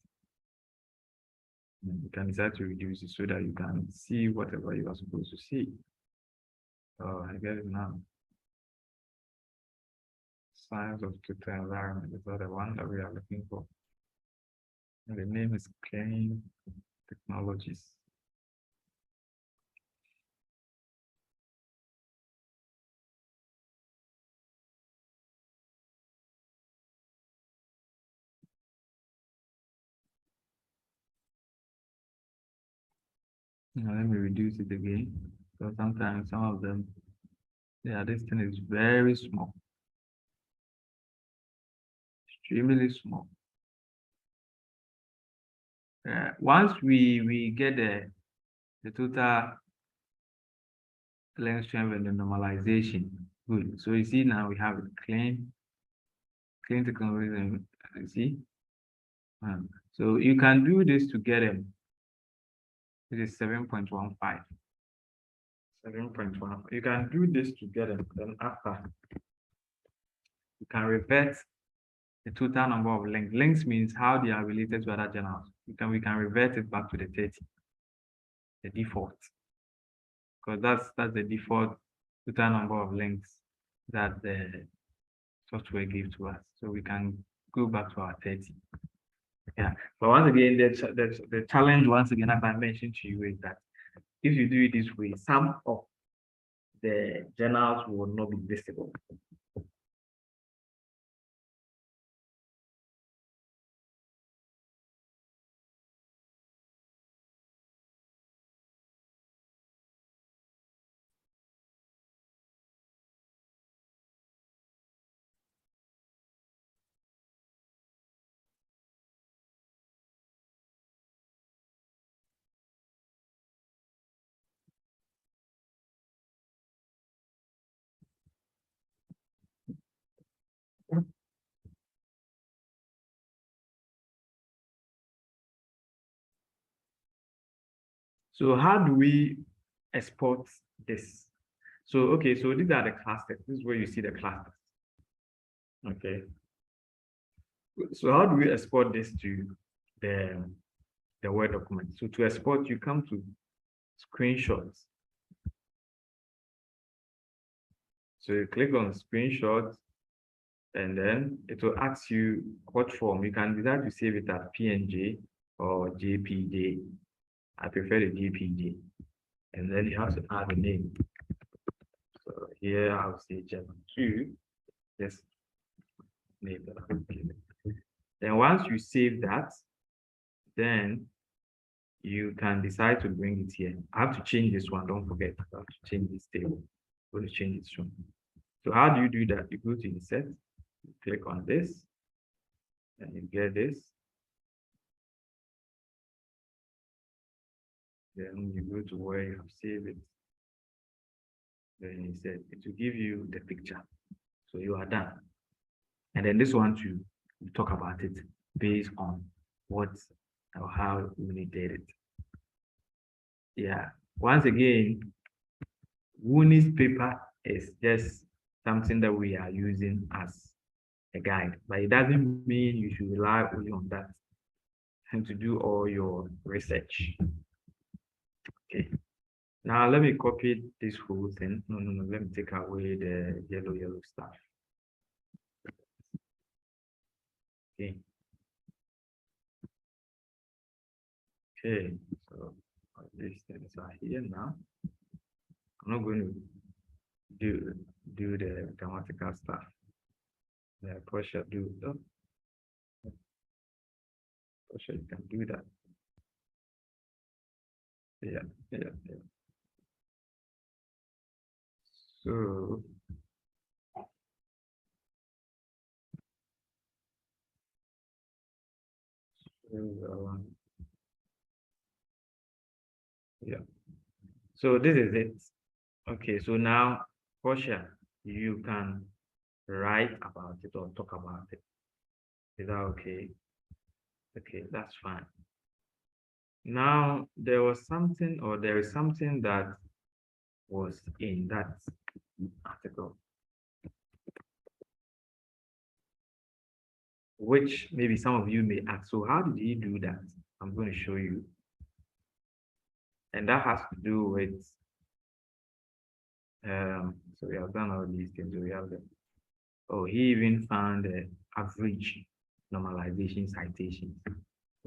You can decide to reduce it so that you can see whatever you are supposed to see. Oh, I get it now. Science of total environment is the one that we are looking for. And the name is Clean Technologies. Now let me reduce it again. So sometimes some of them, yeah, this thing is very small. extremely small. Once we get the total length strength and the normalization, good. So you see now we have it clean to conversion. You see, so you can do this to get them. It is 7.15. 7.1. You can do this to get them. Then after, you can revert the total number of links. Links means how they are related to other journals. We can revert it back to the 30, the default, because that's the default total number of links that the software gives to us. So we can go back to our 30. Yeah. But once again, the challenge once again, as I mentioned to you, is that if you do it this way, some of the journals will not be visible. So how do we export this? So, okay, so these are the clusters. This is where you see the clusters. Okay. So how do we export this to the Word document? So to export, you come to screenshots. So you click on screenshots, and then it will ask you what form. You can decide to save it as PNG or JPG. I prefer the JPG. And then you have to add a name. So here I'll say German 2. Just name that I'm giving. Then once you save that, then you can decide to bring it here. I have to change this one. Don't forget, I have to change this table. I'm going to change this one. So how do you do that? You go to insert, you click on this, and you get this. Then you go to where you have saved it. Then you said it will give you the picture. So you are done. And then this one too, we talk about it based on what or how we did it. Yeah. Once again, Wuni's paper is just something that we are using as a guide, but it doesn't mean you should rely only on that and to do all your research. Okay. Now let me copy this whole thing. No, let me take away the yellow stuff. Okay. Okay, so these things are here now. I'm not going to do the grammatical stuff. The Portia do that. Portia, you can do that. Yeah. So yeah. So this is it. Okay, so now Portia, you can write about it or talk about it. Is that okay? Okay, that's fine. Now there is something that was in that article, which maybe some of you may ask, so how did he do that? I'm going to show you. And that has to do with, so we have done all these things. We have oh, he even found the average normalization citations.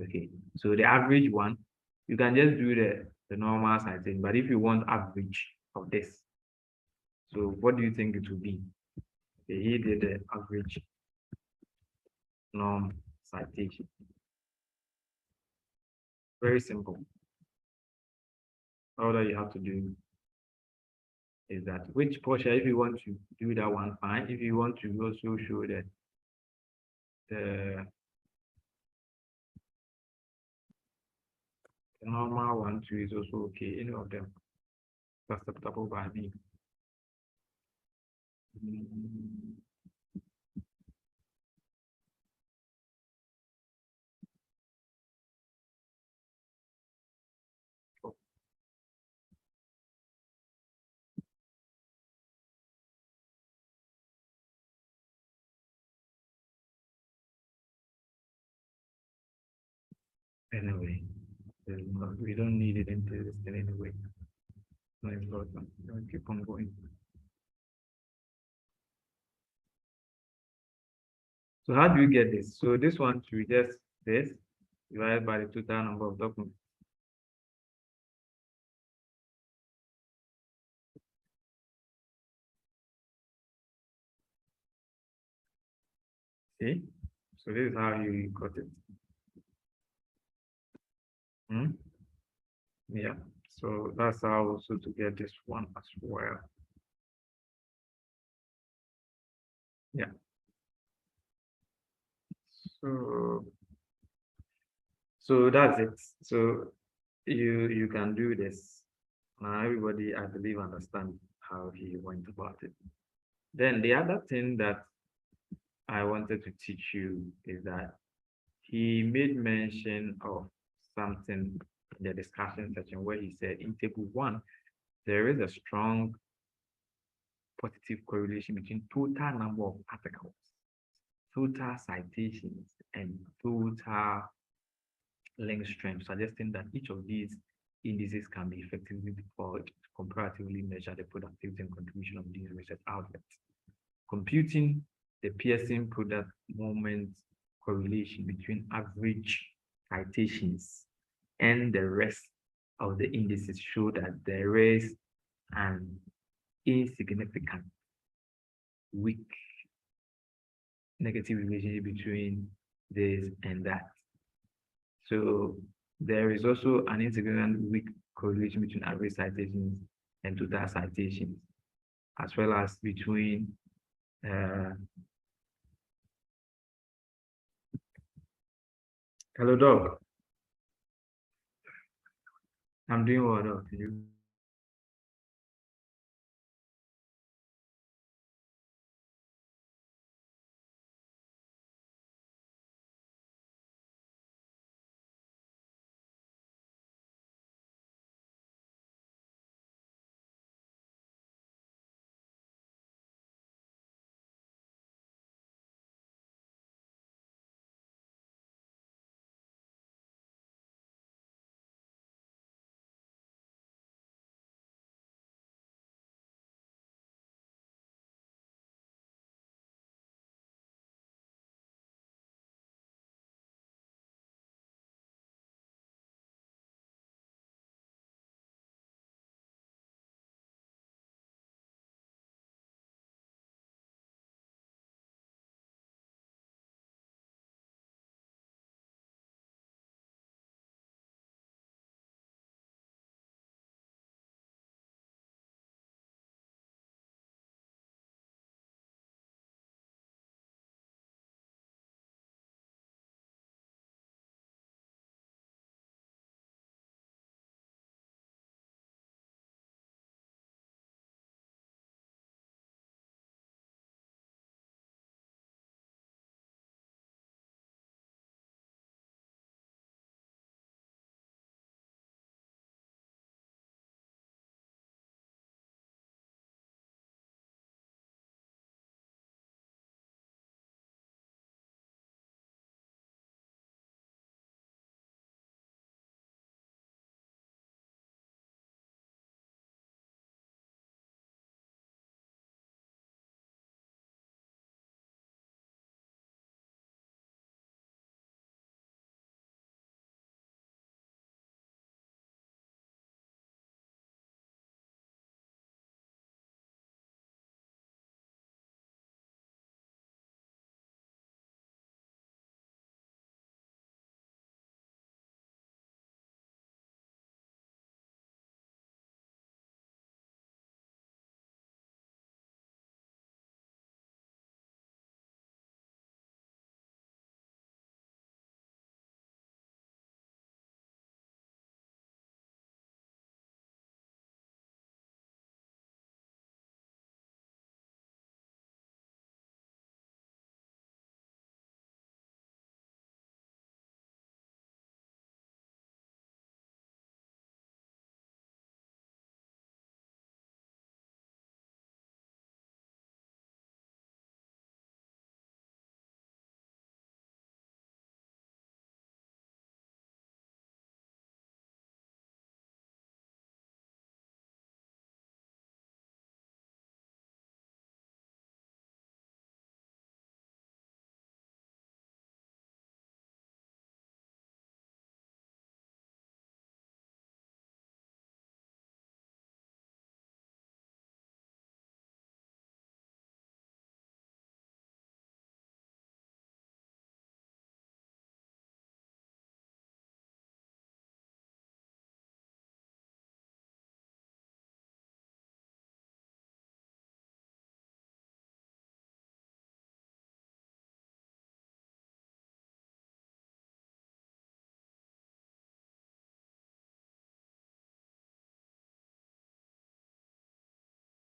Okay, so the average one, you can just do the normal citation, but if you want average of this, so what do you think it will be? Okay, he did the average norm citation. Very simple. All that you have to do is that which portion, if you want to do that one, fine. If you want to also show that the normal one too is also okay. Any of them acceptable by me. Mm, oh, anyway, we don't need it into this thing anyway. No important. Keep on going. So how do you get this? So this one to just this divided by the total number of documents. See? So this is how you got it. Hmm? Yeah. So that's how also to get this one as well. Yeah. So that's it. So you can do this. Now everybody, I believe, understand how he went about it. Then the other thing that I wanted to teach you is that he made mention of something in the discussion section where he said in table 1, there is a strong positive correlation between total number of articles, total citations, and total link strength, suggesting that each of these indices can be effectively deployed to comparatively measure the productivity and contribution of these research outlets. Computing the Pearson product moment correlation between average citations and the rest of the indices show that there is an insignificant weak negative relationship between this and that. So there is also an insignificant weak correlation between average citations and total citations, as well as between hello dog. I'm doing well, dog. You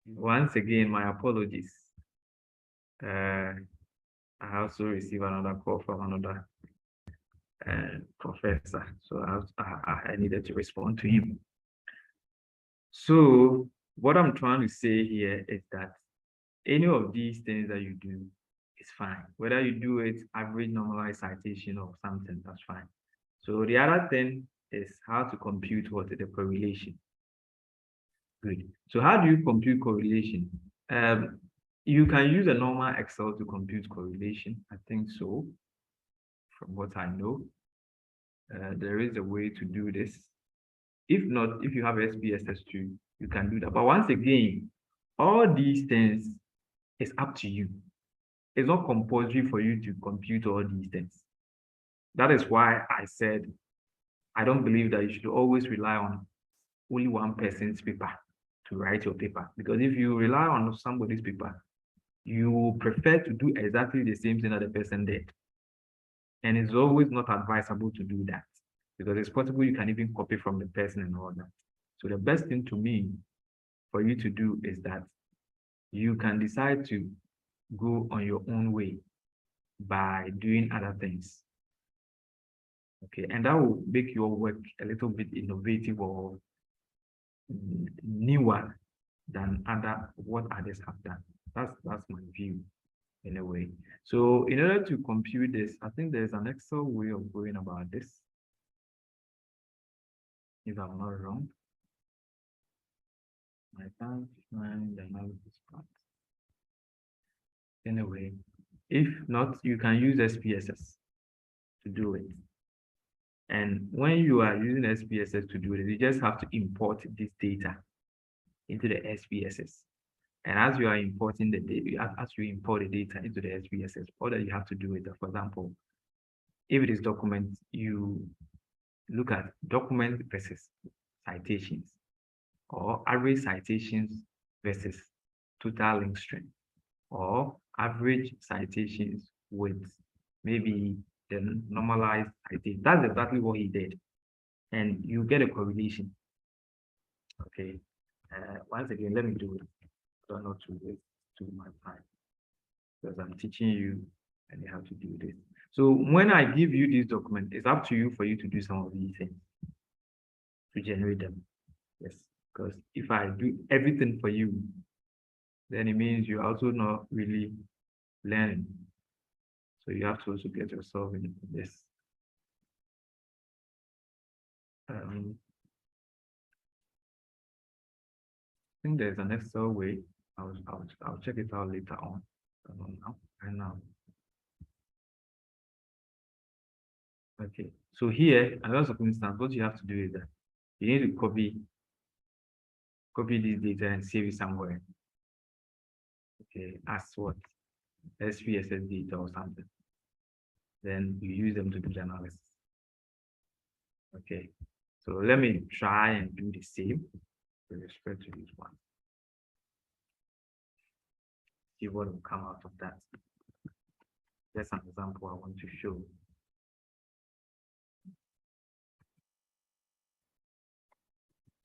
Once again, my apologies. I also received another call from another professor, so I needed to respond to him. So what I'm trying to say here is that any of these things that you do is fine. Whether you do it average normalized citation or something, that's fine. So the other thing is how to compute what the correlation. Good. So how do you compute correlation? You can use a normal Excel to compute correlation. I think so, from what I know. There is a way to do this. If not, if you have SPSS2, you can do that. But once again, all these things is up to you. It's not compulsory for you to compute all these things. That is why I said I don't believe that you should always rely on only one person's paper to write your paper. Because if you rely on somebody's paper, you prefer to do exactly the same thing that the person did. And it's always not advisable to do that because it's possible you can even copy from the person and all that. So the best thing to me for you to do is that you can decide to go on your own way by doing other things. Okay, and that will make your work a little bit innovative or newer than what others have done. That's my view in a way. So in order to compute this, I think there's an Excel way of going about this. If I'm not wrong. I can't find the analysis part. Anyway, if not, you can use SPSS to do it. And when you are using SPSS to do it, you just have to import this data into the SPSS. And as you are importing the data, as you import the data into the SPSS, all that you have to do is that, for example, if it is documents, you look at document versus citations, or average citations versus total link strength, or average citations with maybe the normalized citation. That's exactly what he did. And you get a correlation. Okay. Once again, let me do it. So not to waste too much time. Because I'm teaching you and you have to do this. So when I give you this document, it's up to you for you to do some of these things to generate them. Yes. Because if I do everything for you, then it means you're also not really learning. So you have to also get yourself in this. I think there's an Excel way. I'll check it out later on. Right now. Okay. So here, another circumstance, what you have to do is that you need to copy this data and save it somewhere. Okay, as what? SPSS data or something. Then you use them to do the analysis. Okay, so let me try and do the same with respect to this one. See what will come out of that. That's an example I want to show.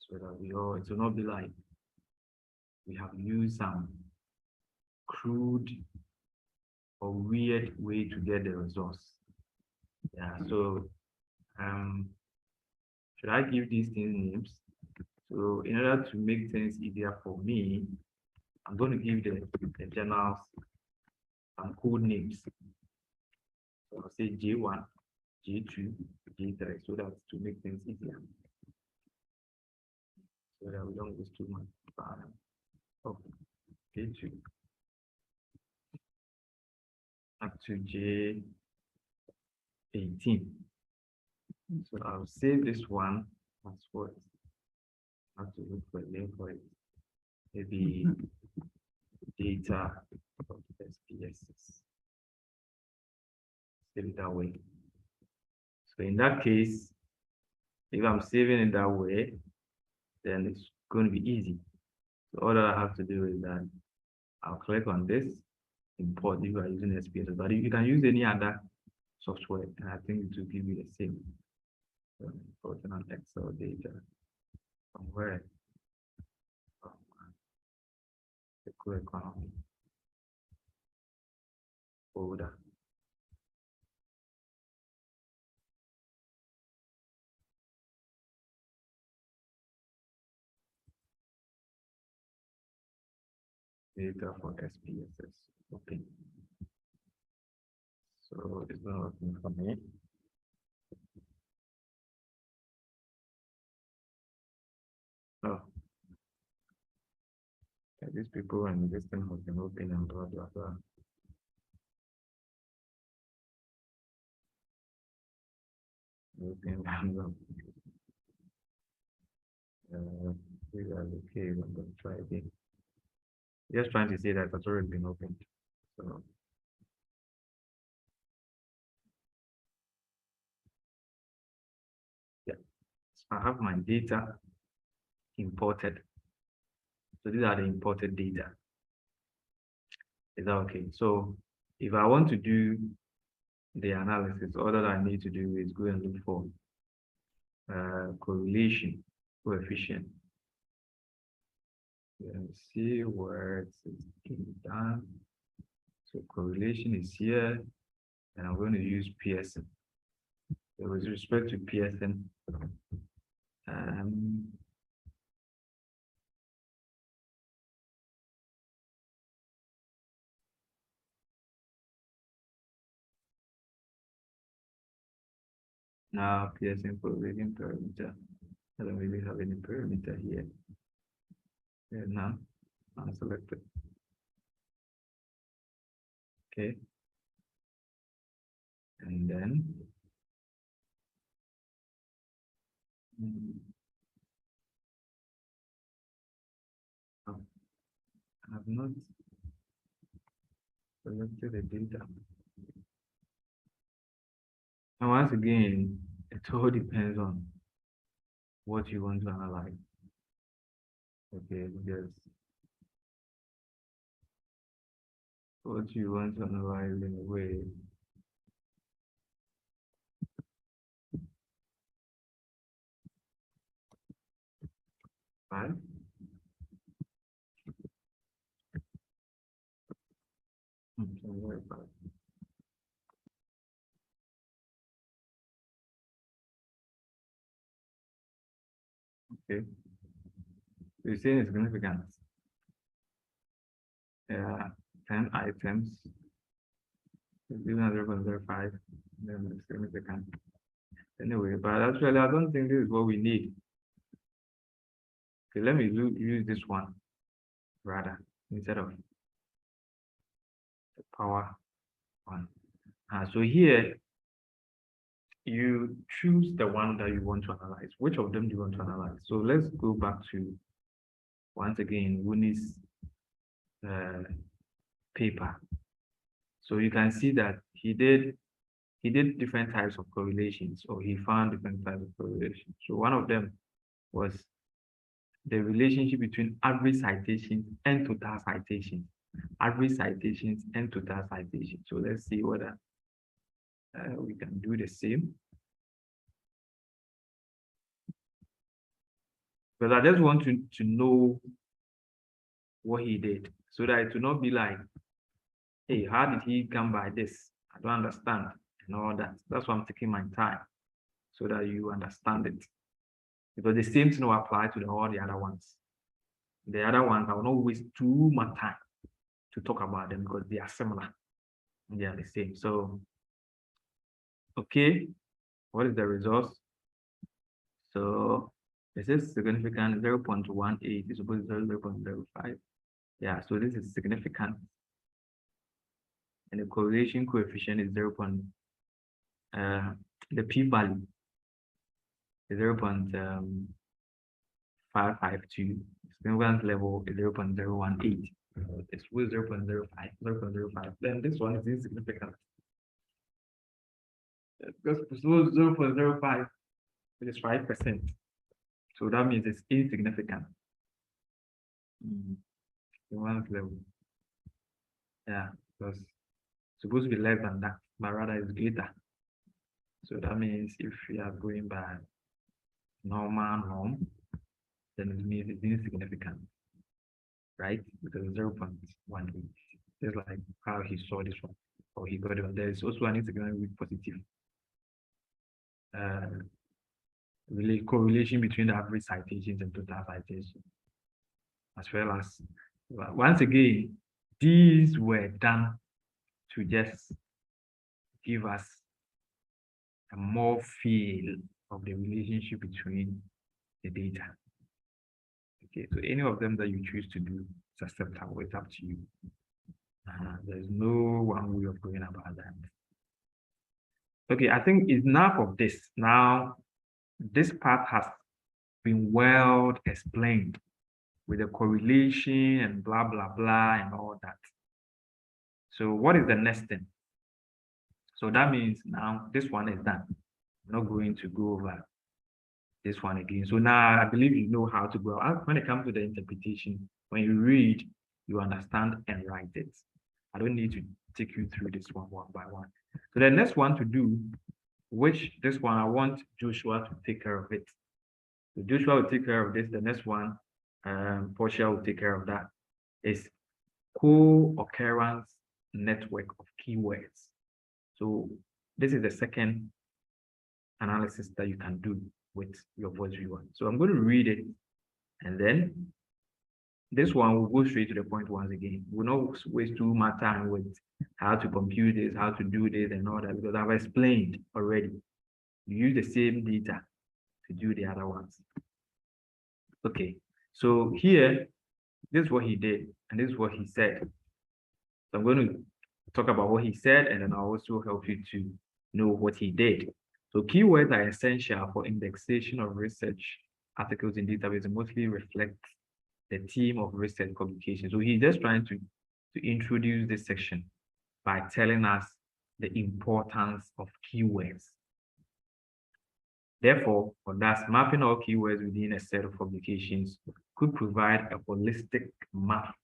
So that it will not be like we have used some crude or weird way to get the results. Yeah, so should I give these things names? So in order to make things easier for me, I'm going to give the journals some code names. So I'll say J1, J2, J3, so that to make things easier. So that we don't waste too much time. Oh, J2 up to J18. So I'll save this one as what I have to look for a name for it. Maybe data of SPSS. Save it that way. So in that case, if I'm saving it that way, then it's going to be easy. So all that I have to do is that I'll click on this, import if you are using SPSS, but you can use any other software, and I think it will give you the same. So importing on Excel data from where? macroeconomy folder. Data for SPSS. Okay. So it's not working for me. Oh. These people and this thing has been open and blah blah blah. Open random. We are okay. I'm going to try again. Just trying to say that it's already been opened. So yeah, so I have my data imported. So these are the imported data. Is that okay? So if I want to do the analysis, all that I need to do is go and look for correlation coefficient. Let's see where it's being done. So correlation is here, and I'm going to use Pearson. So with respect to Pearson, now Pearson correlation parameter. I don't really have any parameter here. And now I'm selected. Okay. And then I have not selected the data. And once again, it all depends on what you want to analyze. Okay, because what you want to analyze in a way. Right? Okay. You're saying it's significant. 10 items, 0.05, then it's significant. Anyway, but actually, I don't think this is what we need. Okay, let me use this one rather instead of the power one. So here, you choose the one that you want to analyze. Which of them do you want to analyze? So let's go back to, once again, Wuni's paper. So you can see that he did different types of correlations, or he found different types of correlations. So one of them was the relationship between average citations and total citations. Average citations and total citations. So let's see whether we can do the same. But I just want to know what he did, so that it will not be like, hey, how did he come by this? I don't understand, and all that. That's why I'm taking my time, so that you understand it. Because the same thing will apply to all the other ones. The other ones, I will not waste too much time to talk about them because they are similar. They are the same. So, okay, what is the result? So, this is significant 0.18 is supposed to 0.05. Yeah, so this is significant. And the correlation coefficient is the p-value is 0.552. Significance level is 0.018. It's with 0.05, 0.05. Then this one is insignificant. Because 0.05, it is 5%. So that means it's insignificant. One level. Yeah, because it's supposed to be less than that, but rather it's greater. So that means if we are going by normal norm, then it means it's insignificant. right? Because it's 0.18. Just like how he saw this one, or he got it. There's also an integrated with positive correlation between the average citations and total citations, as well as, once again, these were done to just give us a more feel of the relationship between the data. Okay, so any of them that you choose to do is acceptable. It's up to you. There's no one way of going about that. Okay, I think enough of this. Now, this part has been well explained with the correlation and blah, blah, blah, and all that. So what is the next thing? So that means now this one is done. I'm not going to go over this one again. So now I believe you know how to go. When it comes to the interpretation, when you read, you understand and write it. I don't need to take you through this one by one. So the next one to do, which this one I want Joshua to take care of it. So Joshua will take care of this. The next one, Portia will take care of that. Is co-occurrence network of keywords. So this is the second analysis that you can do with your voice viewer. So I'm going to read it, and then this one will go straight to the point once again. We'll not waste too much time with how to compute this, how to do this, and all that, because I've explained already. You use the same data to do the other ones. Okay, so here, this is what he did, and this is what he said. So I'm going to talk about what he said, and then I'll also help you to know what he did. So keywords are essential for indexation of research articles in database and mostly reflect the theme of research publication. So he's just trying to introduce this section by telling us the importance of keywords. Therefore, for that, mapping all keywords within a set of publications could provide a holistic map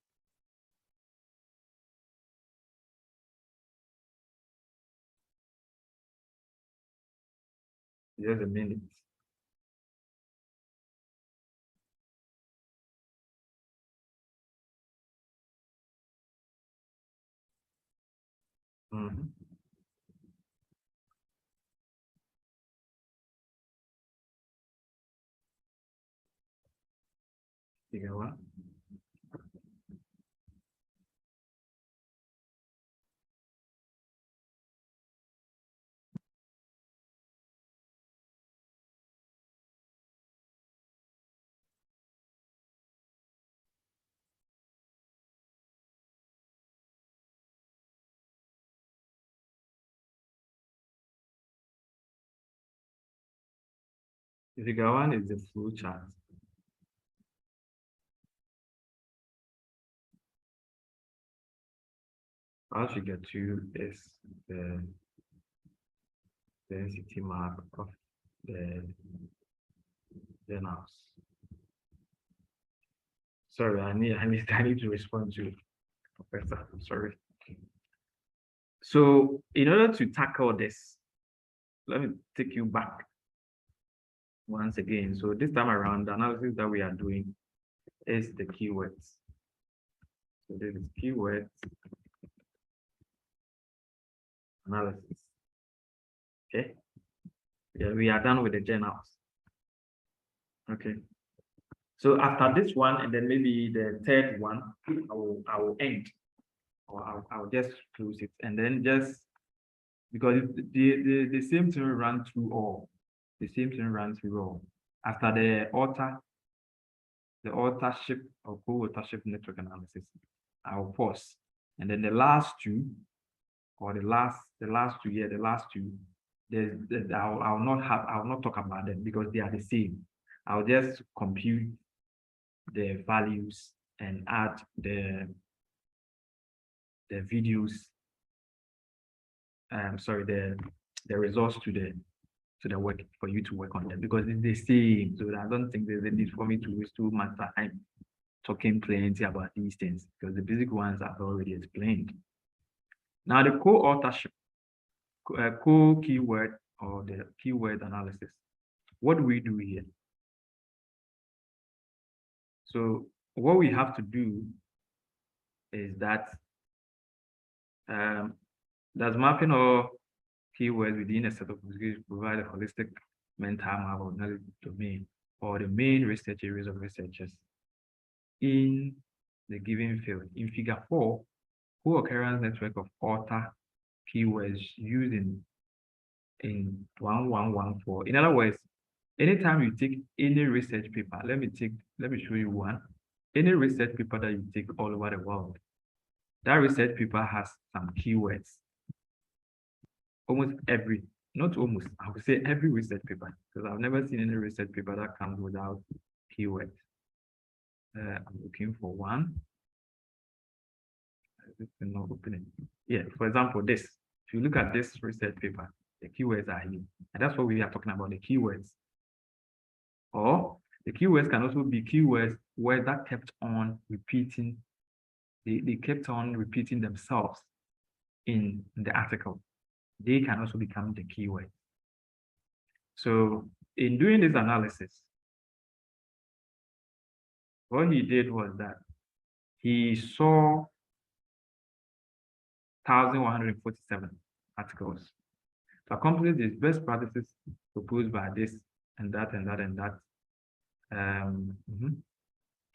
just a minute. Figure one. Figure one is the flow chart. Figure two is the density map of the journals. Sorry, I need to respond to Professor. I'm sorry. So in order to tackle this, let me take you back once again. So this time around, the analysis that we are doing is the keywords. So this is keyword analysis. Okay. Yeah, we are done with the journals. Okay. So after this one, and then maybe the third one, I will end, or I'll just close it, and then just because the same thing runs through all. The same thing runs through all. After the authorship or co-authorship network analysis, I'll pause, and then the last two, or the last two, I'll not talk about them because they are the same. I'll just compute the values and add the videos. Sorry, the results to the work for you to work on them, because it's the same. So I don't think there's a need for me to waste too much time talking plenty about these things, because the basic ones I've already explained. Now the co-authorship, co-keyword, or the keyword analysis. What do we do here? So what we have to do is that does mapping all keywords within a set of categories provide a holistic mental map of knowledge domain or the main research areas of researchers in the given field? In figure 4, co-occurrence network of author keywords used in 1114. In other words, anytime you take any research paper, let me show you one. Any research paper that you take all over the world, that research paper has some keywords. Almost every, not almost, I would say every research paper, because I've never seen any research paper that comes without keywords. I'm looking for one. This is not opening. Yeah, for example, this. If you look at this research paper, the keywords are here. And that's what we are talking about, the keywords. Or the keywords can also be keywords where that kept on repeating, they kept on repeating themselves in the article. They can also become the keyword. So in doing this analysis, what he did was that he saw 1,147 articles. To accomplish this, best practices proposed by this and that and that and that.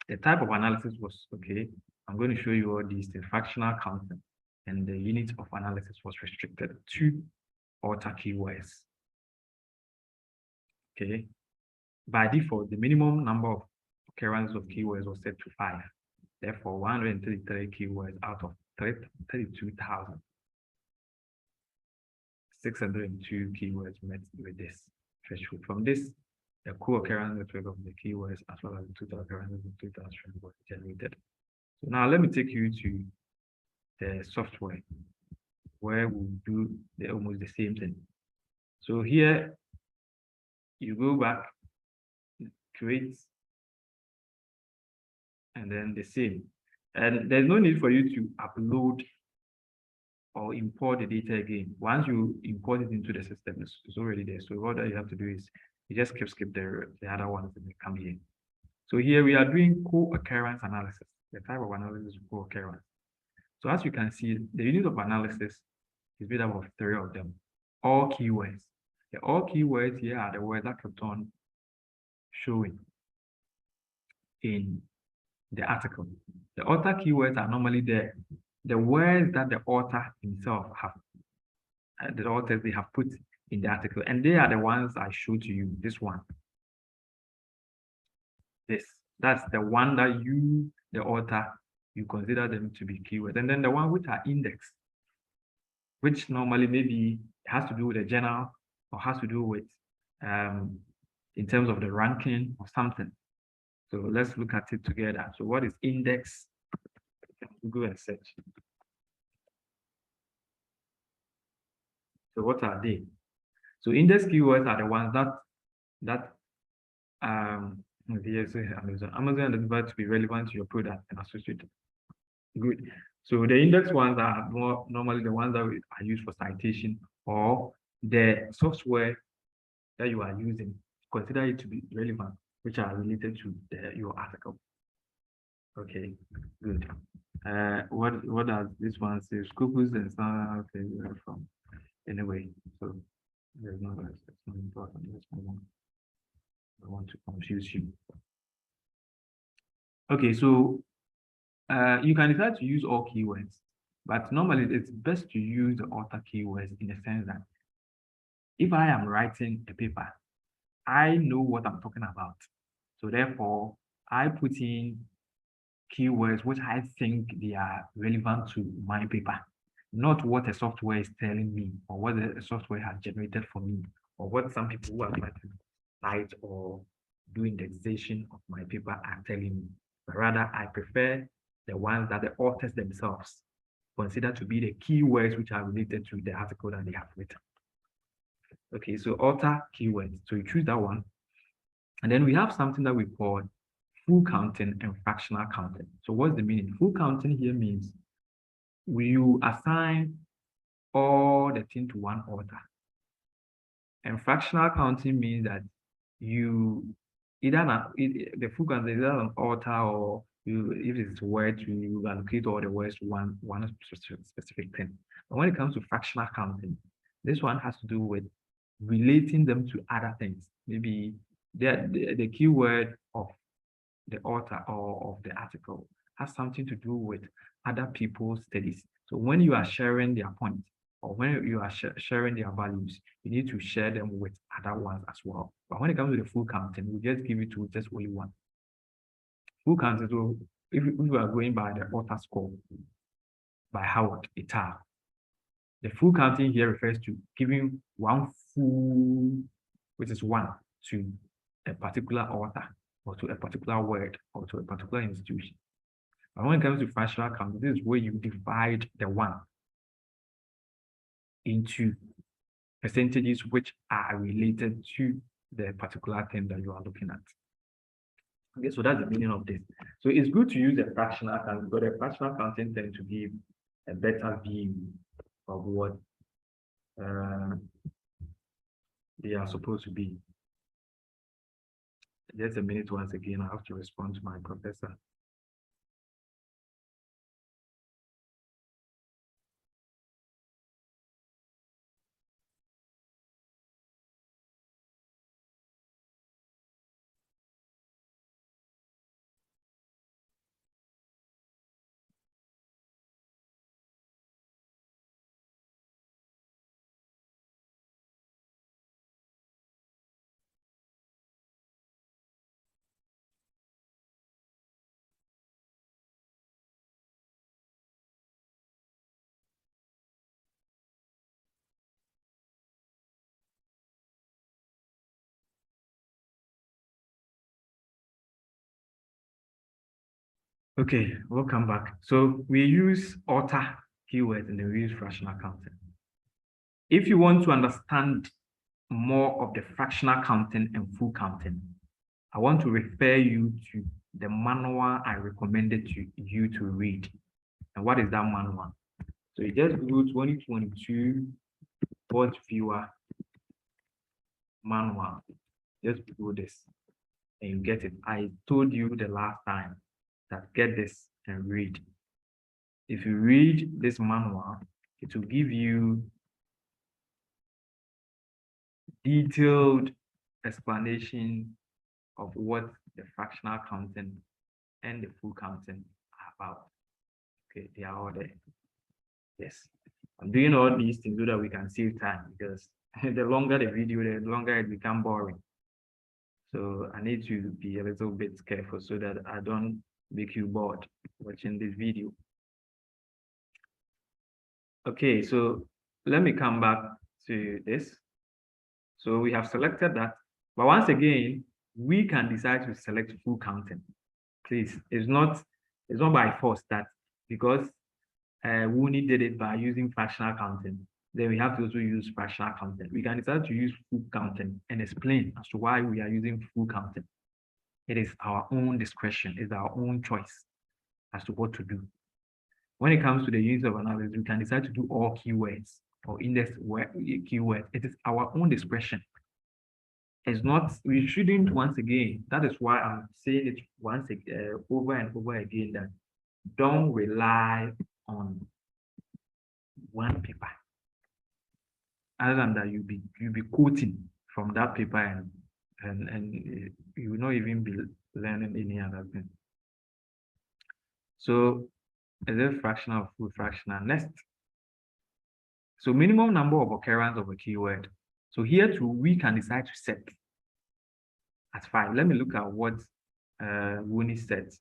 The type of analysis was, okay, I'm going to show you all these, the fractional counting, and the unit of analysis was restricted to author keywords. Okay. By default, the minimum number of occurrences of keywords was set to 5. Therefore, 133 keywords out of 32,602 keywords met with this threshold. From this, the co-occurrence network of the keywords as well as the total occurrences and total strength was generated. So now let me take you to the software where we do almost the same thing. So here you go back, create, and then the same. And there's no need for you to upload or import the data again. Once you import it into the system, it's already there. So all that you have to do is you just skip the other ones and they come here. So here we are doing co-occurrence analysis. The type of analysis is co-occurrence. So as you can see, the unit of analysis is made up of 3 of them, all keywords. The all keywords here are the words that kept on showing in the article. The author keywords are normally the words that the author himself have, the authors they have put in the article, and they are the ones I showed to you. This one, that's the one that you, the author, you consider them to be keywords, and then the one which are indexed, which normally maybe has to do with a journal or has to do with in terms of the ranking or something. So let's look at it together. So what is index? Go and search. So what are they? So index keywords are the ones that Amazon identified to be relevant to your product and associated. Good. So the index ones are more normally the ones that are used for citation or the software that you are using. Consider it to be relevant, which are related to your article. Okay, good. What does this one say? Scopus and stuff. Okay, from anyway. So there's no that's not important. Let's move on. I want to confuse you. Okay, so you can decide to use all keywords, but normally it's best to use the author keywords in the sense that if I am writing a paper, I know what I'm talking about. So therefore, I put in keywords which I think they are relevant to my paper, not what a software is telling me or what the software has generated for me or what some people who are trying to write or do indexation of my paper are telling me. But rather, I prefer the ones that the authors themselves consider to be the keywords which are related to the article that they have written. Okay, so author keywords. So you choose that one. And then we have something that we call full counting and fractional counting. So what's the meaning? Full counting here means you assign all the thing to one author. And fractional counting means that you either the full counting is either an author or if it's word, you allocate all the words to one specific thing. But when it comes to fractional counting, this one has to do with relating them to other things. Maybe the keyword of the author or of the article has something to do with other people's studies. So when you are sharing their points or when you are sharing their values, you need to share them with other ones as well. But when it comes to the full counting, we just give it to just only one. Full counting, so if we are going by the author score by Howard et al., the full counting here refers to giving one full, which is one, to a particular author or to a particular word or to a particular institution. But when it comes to fractional counting, this is where you divide the one into percentages which are related to the particular thing that you are looking at. Okay, so that's the meaning of this. So it's good to use a fractional counting because the fractional counting tends to give a better view of what they are supposed to be. Just a minute once again, I have to respond to my professor. Okay, welcome back. So we use author keywords and then we use fractional counting. If you want to understand more of the fractional counting and full counting, I want to refer you to the manual I recommended to you to read. And what is that manual? So you just go 2022 Board Viewer manual. Just do this and you get it. I told you the last time that get this and read. If you read this manual, it will give you detailed explanation of what the fractional counting and the full counting are about. Okay, they are all there. Yes, I'm doing all these things so that we can save time because the longer the video, the longer it becomes boring. So I need to be a little bit careful so that I don't make you bored watching this video. Okay, so let me come back to this. So we have selected that, but once again, we can decide to select full counting. Please, it's not by force that because Wuni did it by using fractional counting, then we have to also use fractional counting. We can decide to use full counting and explain as to why we are using full counting. It is our own discretion, it's our own choice as to what to do. When it comes to the use of analysis, we can decide to do all keywords or index keywords. It is our own discretion. It's not, we shouldn't, once again, that is why I'm saying it once over and over again, that don't rely on one paper. Other than that, you'll be quoting from that paper and you will not even be learning any other thing. So is it fractional or full fractional? Next. So minimum number of occurrence of a keyword. So here too, we can decide to set as 5. Let me look at what Wuni said.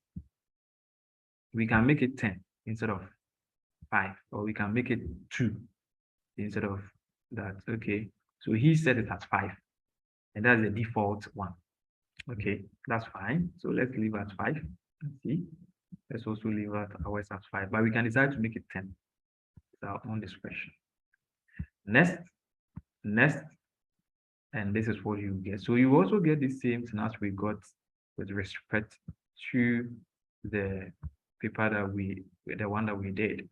We can make it 10 instead of 5, or we can make it 2 instead of that. Okay, so he set it as 5, and that's the default one. Okay, that's fine. So let's leave at 5. Let's see. Let's also leave out ours at 5, but we can decide to make it 10. It's our own discretion. Next, and this is what you get. So you also get the same thing as we got with respect to the paper that the one that we did.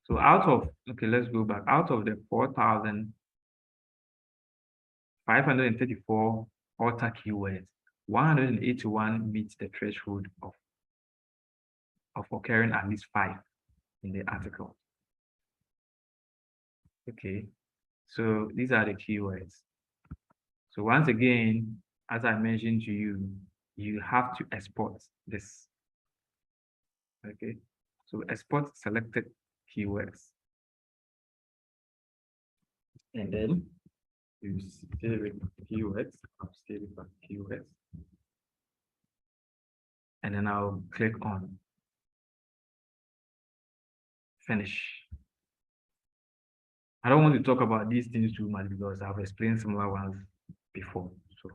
So out of, okay, let's go back. Out of the 4,534 author keywords, 181 meets the threshold of of occurring at least 5 in the article. Okay, so these are the keywords. So once again, as I mentioned to you, you have to export this. Okay, so export selected keywords. And then you save it keywords, I'll save it as keywords. And then I'll click on finish. I don't want to talk about these things too much because I've explained similar ones before. So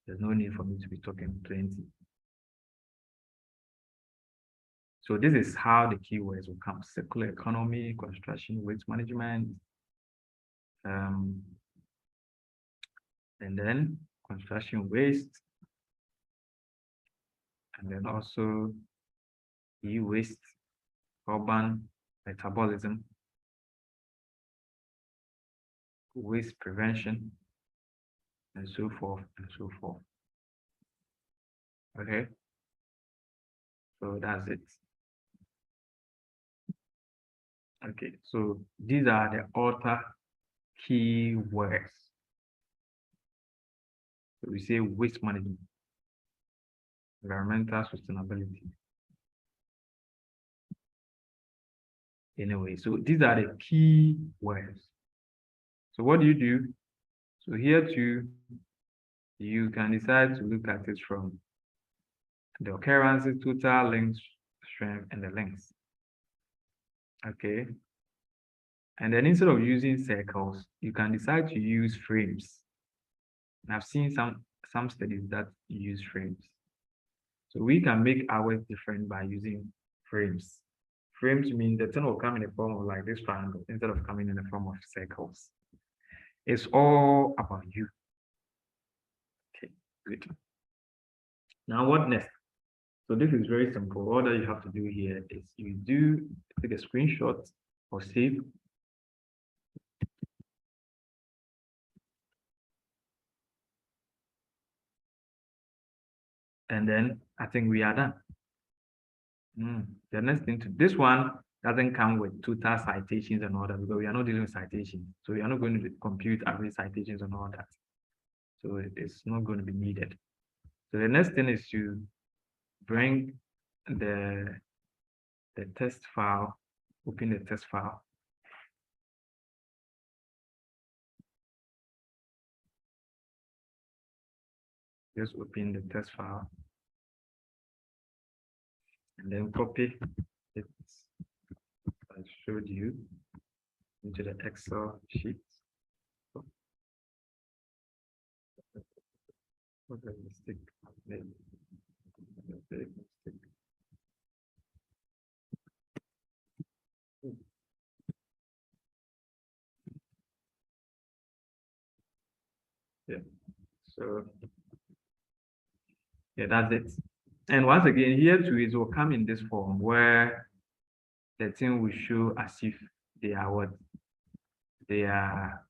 there's no need for me to be talking plenty. So this is how the keywords will come: circular economy, construction, waste management, and then construction waste, and then also e-waste, urban metabolism, waste prevention, and so forth and so forth. Okay, so that's it. Okay, so these are the author keywords. So we say waste management, environmental sustainability. Anyway, so these are the key words. So what do? So here too, you can decide to look at it from the occurrences, total, length, strength, and the length. Okay. And then instead of using circles, you can decide to use frames. And I've seen some studies that use frames. So we can make ours different by using frames. Frames mean the thing will come in the form of like this triangle instead of coming in the form of circles. It's all about you. Okay, good. Now what next? So this is very simple. All that you have to do here is you take a screenshot or save. And then I think we are done. The next thing this one doesn't come with total citations and all that because we are not dealing with citations. So we are not going to compute average citations and all that. So it's not going to be needed. So the next thing is to bring the test file, open the test file. Just open the test file and then copy it I showed you into the Excel sheet. What a mistake I've made. A big mistake. Yeah, so yeah, that's it. And once again, here too, it will come in this form where the thing will show as if they are what they are.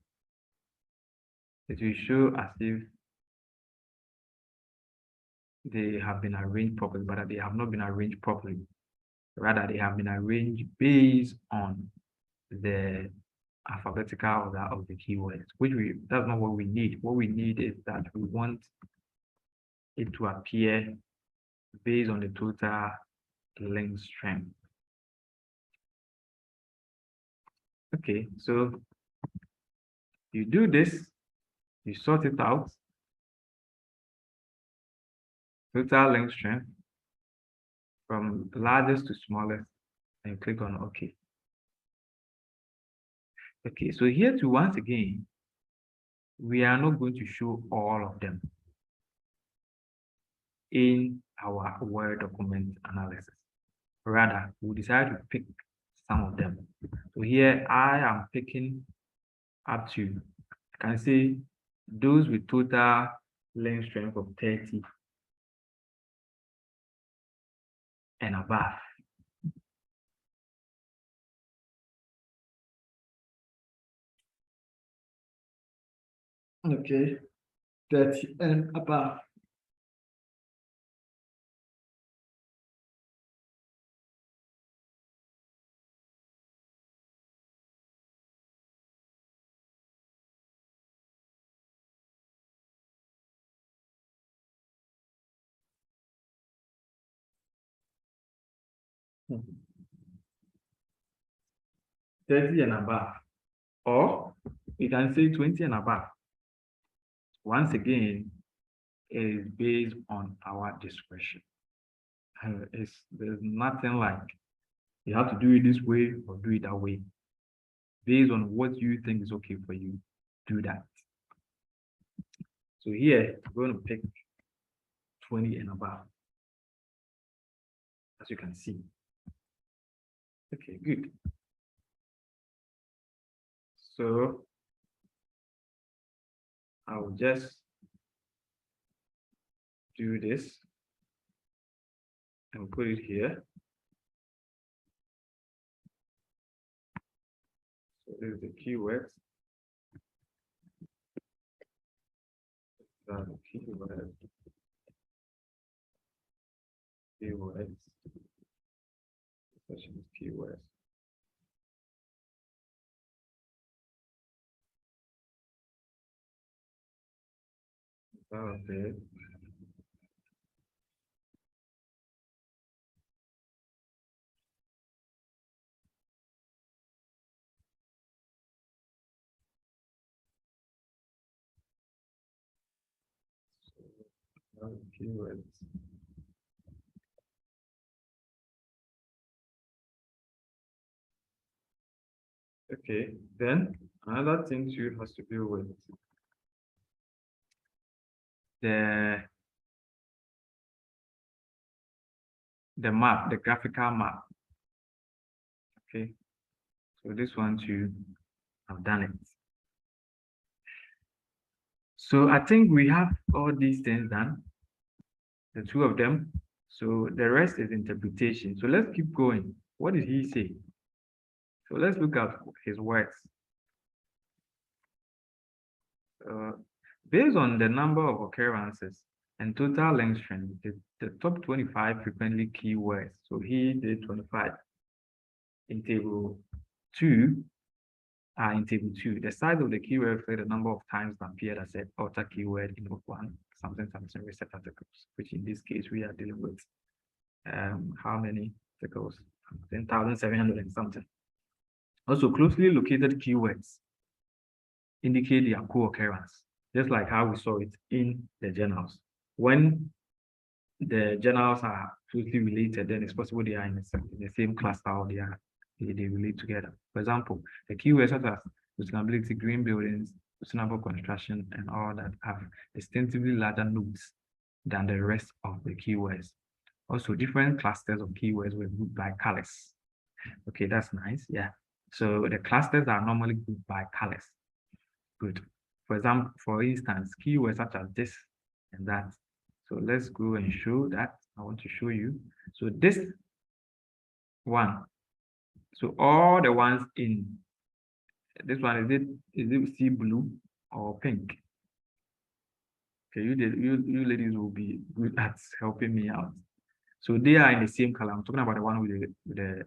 It will show as if they have been arranged properly, but they have not been arranged properly. Rather, they have been arranged based on the alphabetical order of the keywords, that's not what we need. What we need is that we want it to appear based on the total length strength. Okay, so you do this, you sort it out, total length strength from largest to smallest, and click on OK. Okay, so here to once again, we are not going to show all of them in our Word document analysis. Rather, we decide to pick some of them. So here I am picking up to, I can say those with total length strength of 30 and above. Okay, 30 and above. 30 and above, or we can say 20 and above. Once again, it is based on our discretion. There's nothing like you have to do it this way or do it that way. Based on what you think is okay for you, do that. So here, I'm going to pick 20 and above, as you can see. Okay, good. So I will just do this and put it here. So this is the keywords. The keywords. Keywords. Section is keywords. Okay. Keywords. Okay, then another thing you has to do with the map, the graphical map. Okay, so this one too, I've done it. So I think we have all these things done, the two of them. So the rest is interpretation. So let's keep going. What did he say? So let's look at his words. Based on the number of occurrences and total length strength, the top 25 frequently keywords. So he did 25 in table 2. In table 2, the size of the keyword reflects the number of times that appeared as an alter keyword in one something reset articles, which in this case we are dealing with how many articles? 10,700 and something. Also, closely located keywords indicate their co-occurrence, just like how we saw it in the journals. When the journals are closely related, then it's possible they are in the same cluster or they relate together. For example, the keywords such as sustainability, green buildings, sustainable construction, and all that have distinctively larger nodes than the rest of the keywords. Also, different clusters of keywords were grouped by colors. Okay, that's nice. Yeah. So the clusters are normally grouped by colors. Good. For example, for instance, keywords such as this and that. So let's go and show that. I want to show you. So this one. So all the ones in this one, is it sea blue or pink? Okay, you ladies will be good at helping me out. So they are in the same color. I'm talking about the one with the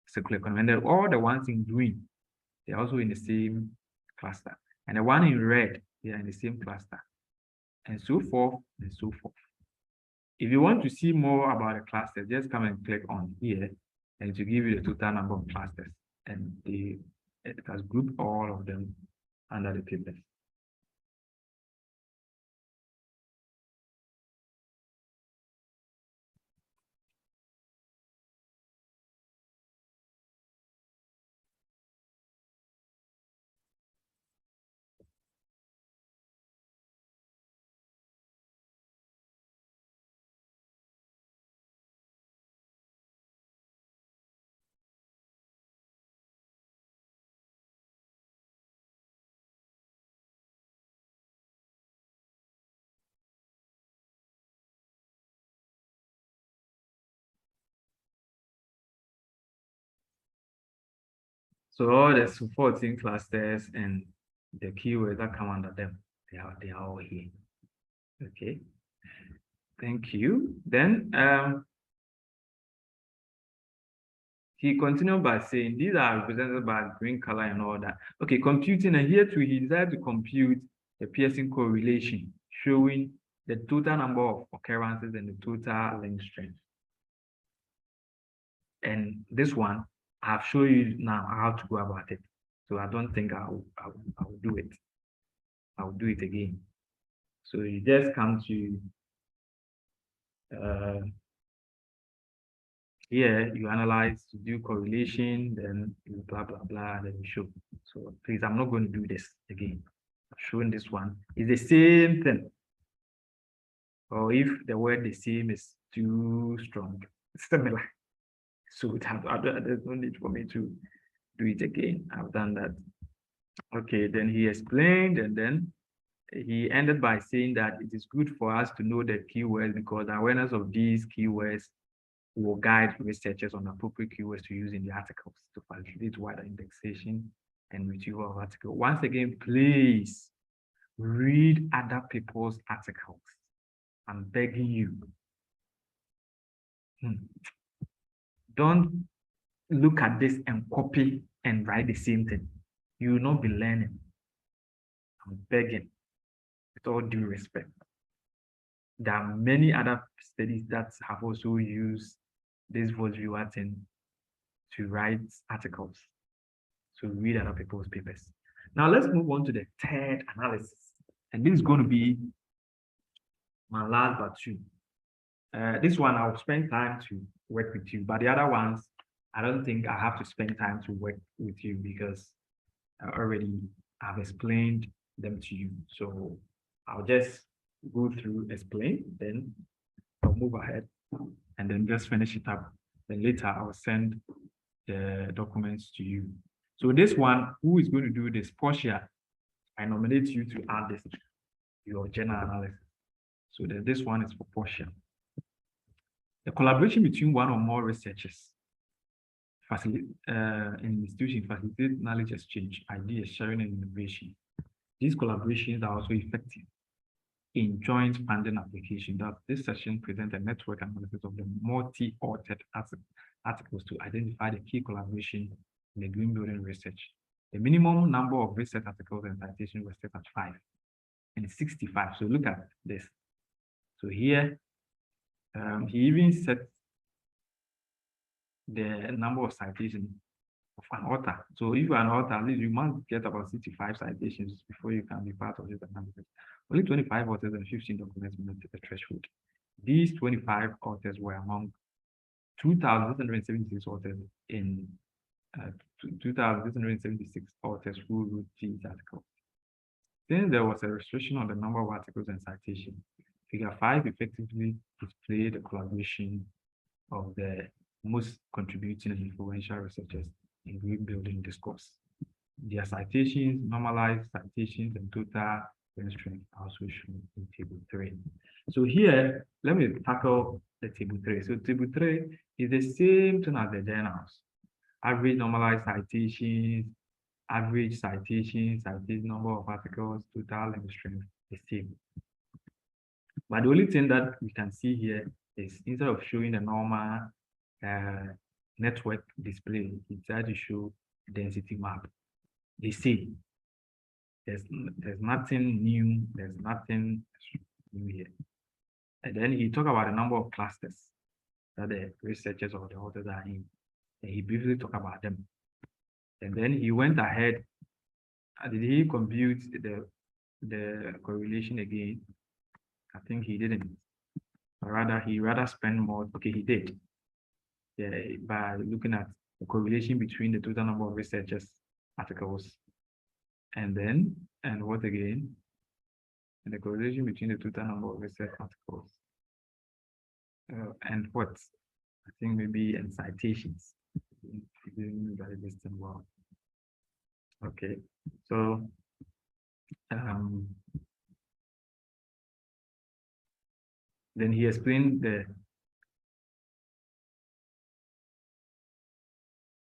circular column. And then all the ones in green, they're also in the same cluster. And the one in red, they are in the same cluster. And so forth and so forth. If you want to see more about the clusters, just come and click on here and to give you the total number of clusters. And it has grouped all of them under the papers. So all the 14 clusters and the keywords that come under them, they are all here. Okay. Thank you. Then he continued by saying these are represented by green color and all that. Okay, computing, and here too he decided to compute the Pearson correlation, showing the total number of occurrences and the total length strength. And this one, I've shown you now how to go about it. So I don't think I will do it. I will do it again. So you just come to here, you analyze, you do correlation, then you blah, blah, blah, then you show. So please, I'm not going to do this again. I'm showing this one. It's the same thing. Or if the word the same is too strong, similar. So there's no need for me to do it again. I've done that. Okay, then he explained, and then he ended by saying that it is good for us to know the keywords because the awareness of these keywords will guide researchers on appropriate keywords to use in the articles to facilitate wider indexation and retrieval of articles. Once again, please read other people's articles. I'm begging you. Don't look at this and copy and write the same thing. You will not be learning. I'm begging, with all due respect. There are many other studies that have also used this voice viewer thing to write articles. So read other people's papers. Now let's move on to the third analysis. And this is going to be my last but two. This one I'll spend time to work with you, but the other ones, I don't think I have to spend time to work with you because I already have explained them to you. So I'll just go through, explain, then I'll move ahead and then just finish it up. Then later I'll send the documents to you. So this one, who is going to do this? Portia, I nominate you to add this to your general analysis. So this one is for Portia. The collaboration between one or more researchers in institutions facilitate knowledge exchange, idea sharing, and innovation. These collaborations are also effective in joint funding application. That this session presents a network analysis of the multi-authored articles to identify the key collaboration in the green building research. The minimum number of research articles and citations was set at 5 and 65. So look at this. So here, he even set the number of citations of an author. So if you're an author, at least you must get about 65 citations before you can be part of this analysis. Only 25 authors and 15 documents met the threshold. These 25 authors were among 2,676 authors in 2,676 authors who wrote these articles. Then there was a restriction on the number of articles and citations. Figure 5 effectively displayed the collaboration of the most contributing and influential researchers in green building discourse. Their citations, normalized citations, and total strength are also shown in table 3. So here, let me tackle the table 3. So table 3 is the same thing as the journals. Average normalized citations, average citations, citation number of articles, total strength, the same. But the only thing that we can see here is instead of showing the normal network display, it tries to show density map. They say there's nothing new, there's nothing new here. And then he talked about the number of clusters that the researchers or the authors are in. And he briefly talked about them. And then he went ahead. Did he compute the correlation again? I think he didn't. Or he rather spent more. Okay, he did. Yeah, by looking at the correlation between the total number of researchers articles and what again? And the correlation between the total number of research articles and what? I think maybe and citations. Well. Okay, so then he explained the.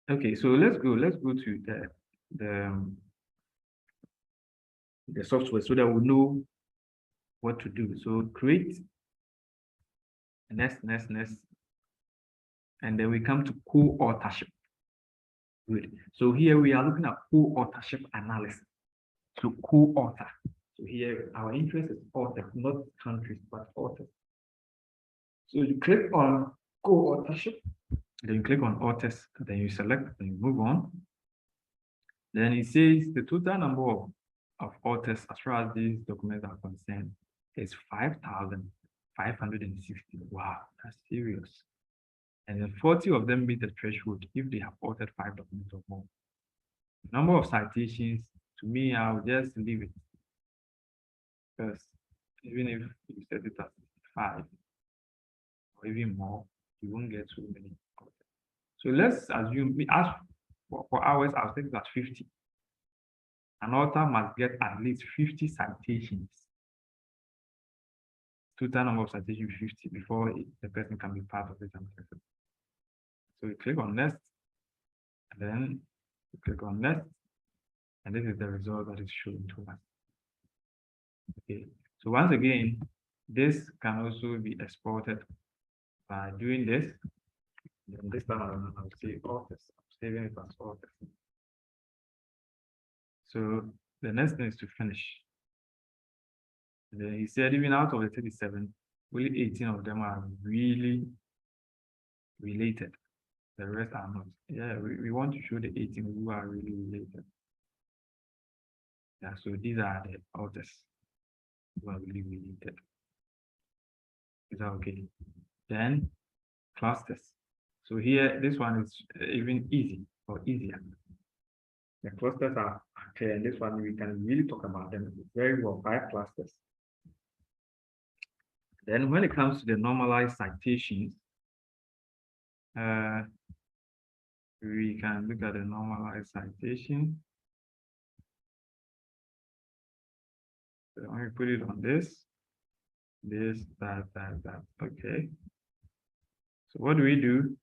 Okay, so let's go to the software so that we know what to do. So create next, and then we come to co-authorship. Good. So here we are looking at co-authorship analysis. So co-author. So here our interest is author, not countries, but author. So you click on co-authorship, Then you click on authors, then you select, then you move on. Then it says the total number of authors as far as these documents are concerned is 5,560. Wow, that's serious. And then 40 of them meet the threshold if they have authored 5 documents or more. The number of citations, to me, I'll just leave it. Because even if you set it at 5 or even more, you won't get so many authors. So let's assume, as for hours, I'll set it at 50. An author must get at least 50 citations. Total number of citations 50 before the person can be part of it. So you click on next, and then you click on next, and this is the result that is shown to us. Okay, so once again, this can also be exported by doing this. Then this time I'll say authors. I'm saving it as authors. So the next thing is to finish. And then he said, even out of the 37, only 18 of them are really related. The rest are not. Yeah, we want to show the 18 who are really related. Yeah, so these are the authors who are really related. Is that okay? Then clusters. So here, this one is even easy or easier. The clusters are clear, and this one we can really talk about them very well. 5 clusters. Then when it comes to the normalized citations, we can look at the normalized citation. So when we put it on this, that. Okay. So what do we do?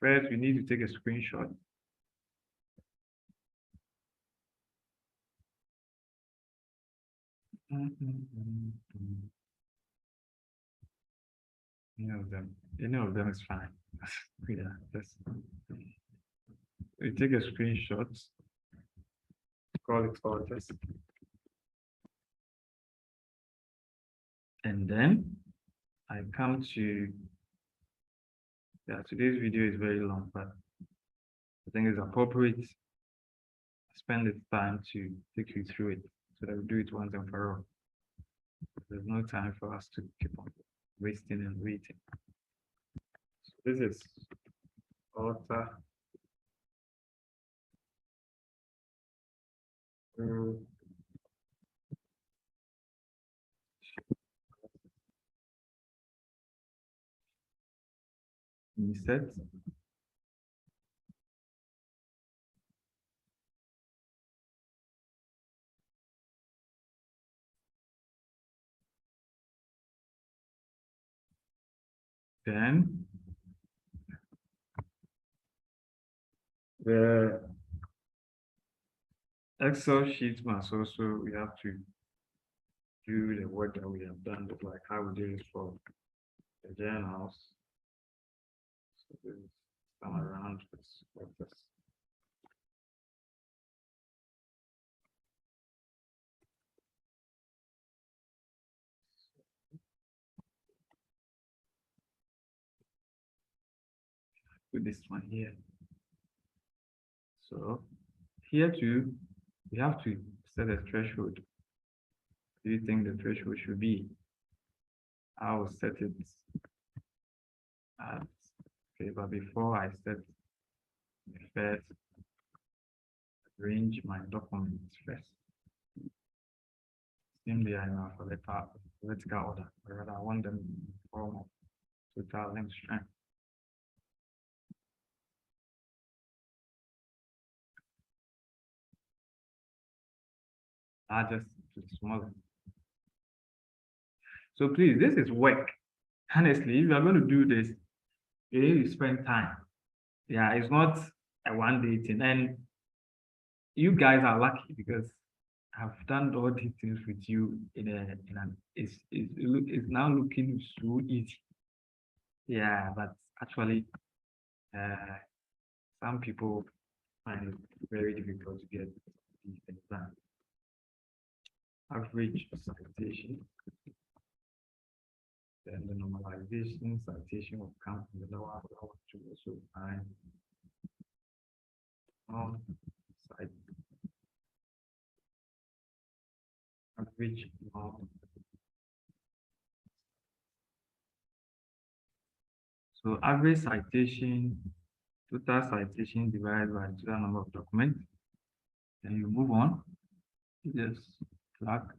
First, we need to take a screenshot. Any of them is fine. Yeah, we take a screenshot, call it authors, and then I come to, yeah, today's video is very long, but I think it's appropriate to spend the time to take you through it so that we do it once and for all. There's no time for us to keep on wasting and waiting. So this is author. Set. Then the Excel sheet must also, we have to do the work that we have done, like how we do it for the journals. So this come around this like this. Put this one here. So here too, we have to set a threshold. Do you think the threshold should be? I will set it at, okay, but before I set the first, arrange my documents first. Simply I know for the vertical order, but rather I want them in the form of total length strength. Largest to smallest. So please, this is work. Honestly, if you are going to do this, you need to spend time. Yeah, it's not a one-day thing. And you guys are lucky because I've done all these things with you it's now looking so easy. Yeah, but actually, some people find it very difficult to get these things done. Average citation. Then the normalization citation will come from the lower to also find side average norm. So average citation, total citation divided by total number of documents. Then you move on, you just plug,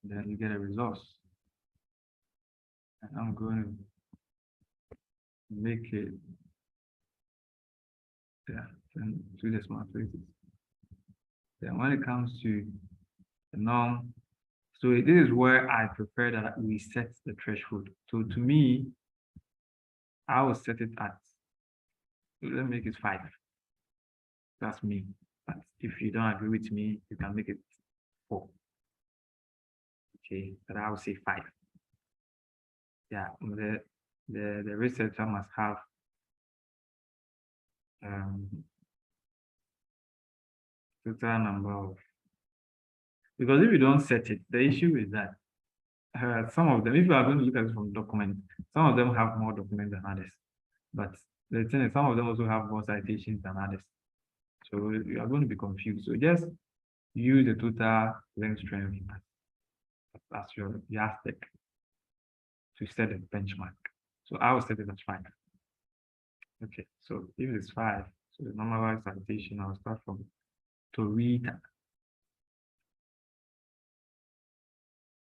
then you get a result. And I'm going to make it, and do the smart places. Then when it comes to the norm, so this is where I prefer that we set the threshold. So to me, I will set it at, let's make it 5. That's me. But if you don't agree with me, you can make it 4. Okay, but I will say 5. Yeah, the researcher must have total number of, because if you don't set it, the issue is that some of them, if you are going to look at it from document, some of them have more documents than others. But the thing is, some of them also have more citations than others. So you are going to be confused. So just use the total length strength as your yardstick to set a benchmark. So I will set it as 5. Okay, so if it's 5, so the normalized citation, I'll start from Torita.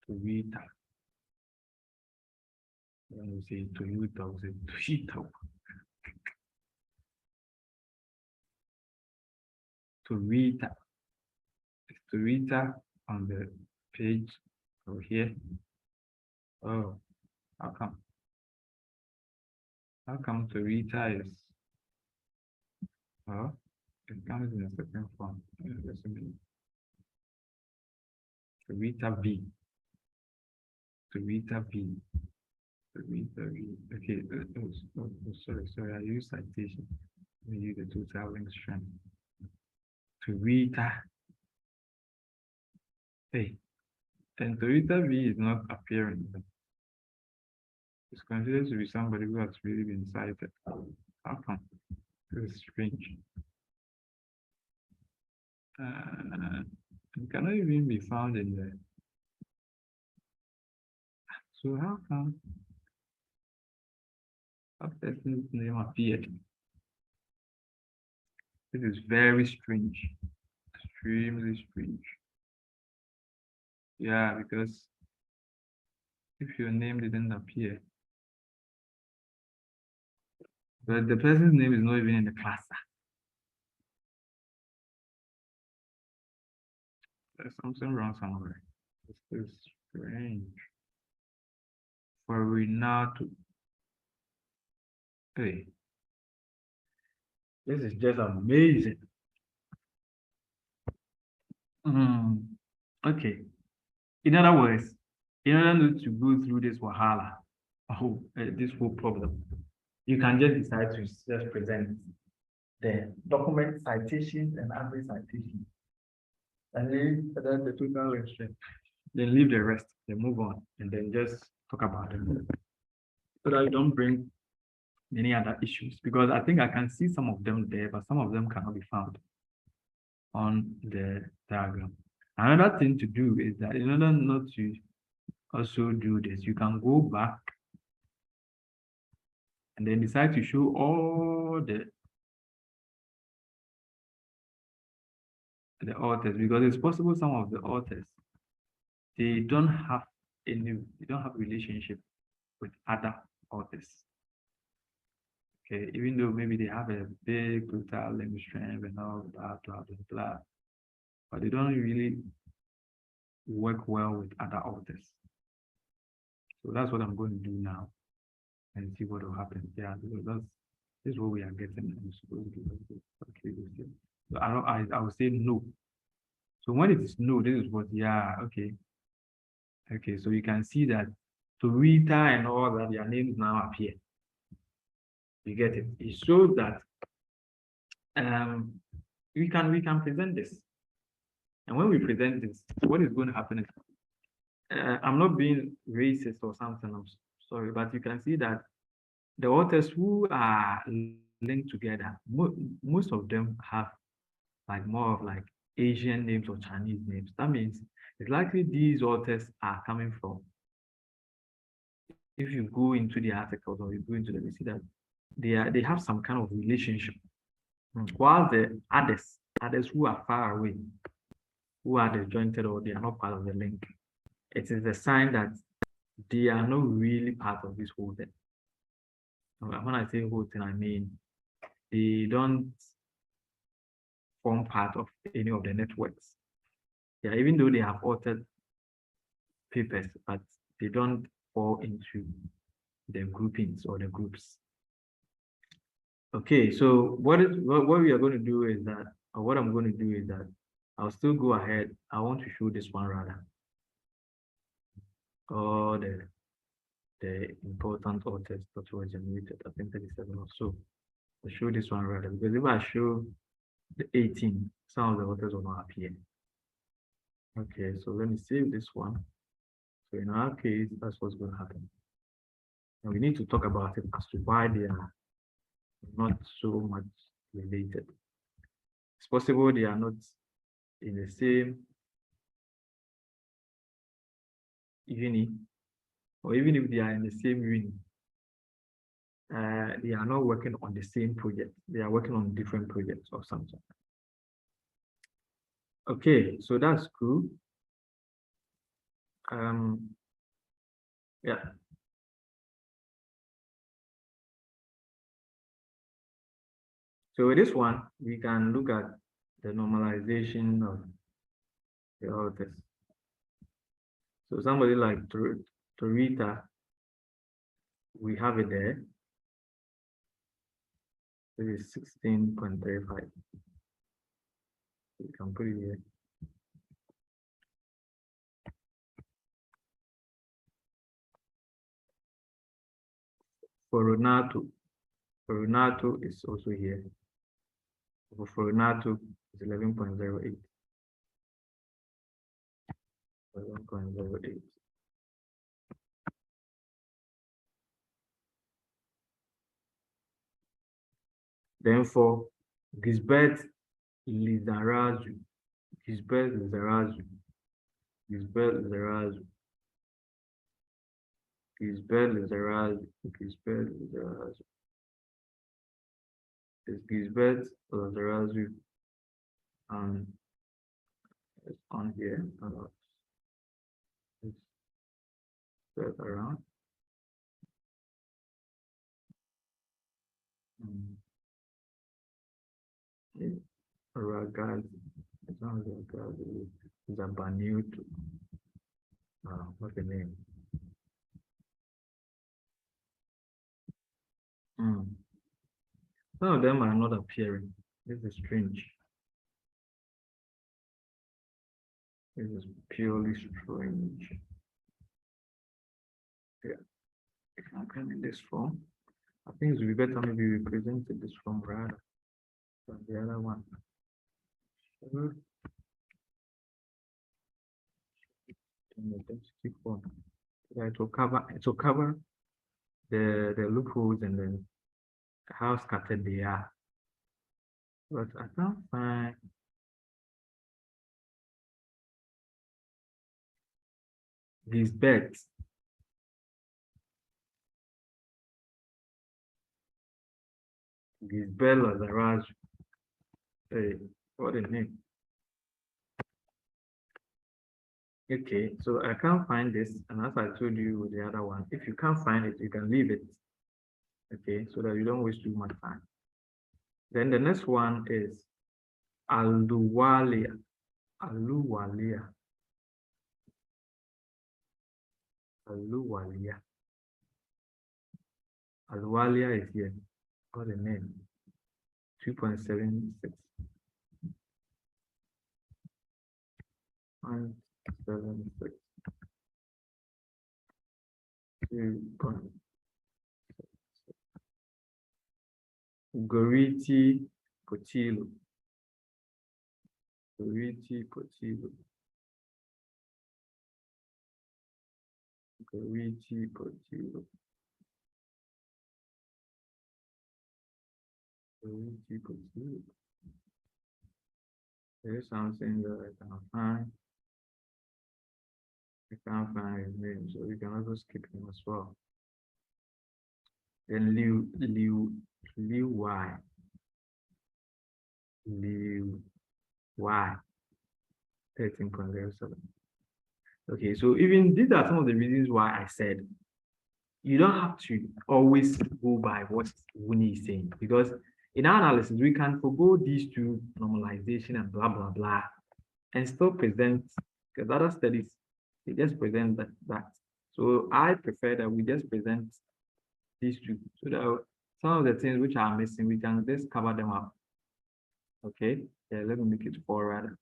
When we say Toyota, we say Torita. It's Torita on the page over here. Oh, how come? How come Torita is? Oh, it comes in a second form. Torita V. Torita V. Okay, sorry, I use citation. We use the total length strength. Torita. Hey, and Torita V is not appearing. It's considered to be somebody who has really been cited. How come? This is strange. It cannot even be found in there. So how come a person's name appeared? This is very strange. Extremely strange. Yeah, because if your name didn't appear, but the person's name is not even in the cluster. There's something wrong somewhere. This is strange. For Renato. Hey, this is just amazing. Okay. In other words, in order not to go through this wahala, this whole problem, you can just decide to just present the document citations and average citations, and leave the total length strength. Then leave the rest, then move on, and then just talk about them. So that you don't bring any other issues, because I think I can see some of them there, but some of them cannot be found on the diagram. Another thing to do is that in order not to also do this, you can go back and then decide to show all the authors, because it's possible some of the authors, they don't have relationship with other authors. Okay, even though maybe they have a big total length strength and all that, blah blah blah, but they don't really work well with other authors. So that's what I'm going to do now and see what will happen. Yeah, this is what we are getting. I'm supposed to do. Okay, so I will say no. So when it is no, this is what, yeah, okay. Okay, so you can see that Twitter and all that, their names now appear. You get it? It shows that we can present this. And when we present this, what is going to happen is I'm not being racist or something, I'm sorry, but you can see that the authors who are linked together, most of them have like more of like Asian names or Chinese names. That means it's likely these authors are coming from, if you go into the articles or you go into them, you see that they have some kind of relationship. While the others who are far away, who are disjointed or they are not part of the link, it is a sign that they are not really part of this whole thing. When I say whole thing, I mean they don't form part of any of the networks. Yeah, even though they have authored papers, but they don't fall into the groupings or the groups. Okay, so what we are going to do is that, or what I'm going to do is that I'll still go ahead. I want to show this one rather. All the important authors that were generated, I think 37 or so. I'll show this one rather, because if I show the 18, some of the authors will not appear. Okay, so let me save this one. So in our case, that's what's going to happen. And we need to talk about it as to why they are not so much related. It's possible they are not in the same uni, or even if they are in the same uni, they are not working on the same project. They are working on different projects or something. Okay, so that's cool. Yeah. So with this one, we can look at the normalization of the authors. So somebody like Torita, we have it there. It is 16.35. You can put it here. For Renato is also here. For Renato is 11.08. 11.08. Then for Gisbert Lizarazu, Gisbert Lizarazu, Gisbert Lizarazu, Gisbert Lizarazu, Gisbert Lizarazu. It's Gisbert Lizarazu, and it's on here. It's set around. Ragaz, it's not Ragaz, it's a Banut. What's the name? Some of them are not appearing. This is strange. This is purely strange. Yeah, if I'm in this form, I think it would be better maybe we presented this form rather than the other one. Let's keep on. It will cover the loopholes and then how scattered they are. But I can't find these beds. These Bella Zaraj. Hey, what a name. Okay, so I can't find this, and as I told you with the other one, if you can't find it, you can leave it. Okay, so that you don't waste too much time. Then the next one is Aluwalia. Aluwalia. Aluwalia. Aluwalia is here. Got a name. 2.76. 1.76. 2. Goriti Pochilo. Goriti Pochilo. which equal to there's something that I can find. I can't find his name, so we can also skip him as well. Then Liu Y. Liu Y 13.07. Okay, so even these are some of the reasons why I said you don't have to always go by what Winnie is saying, because in our analysis, we can forgo these two, normalization and blah, blah, blah, and still present, because other studies, they just present that. So I prefer that we just present these two, so that some of the things which are missing, we can just cover them up. Okay, yeah, let me make it 4 rather.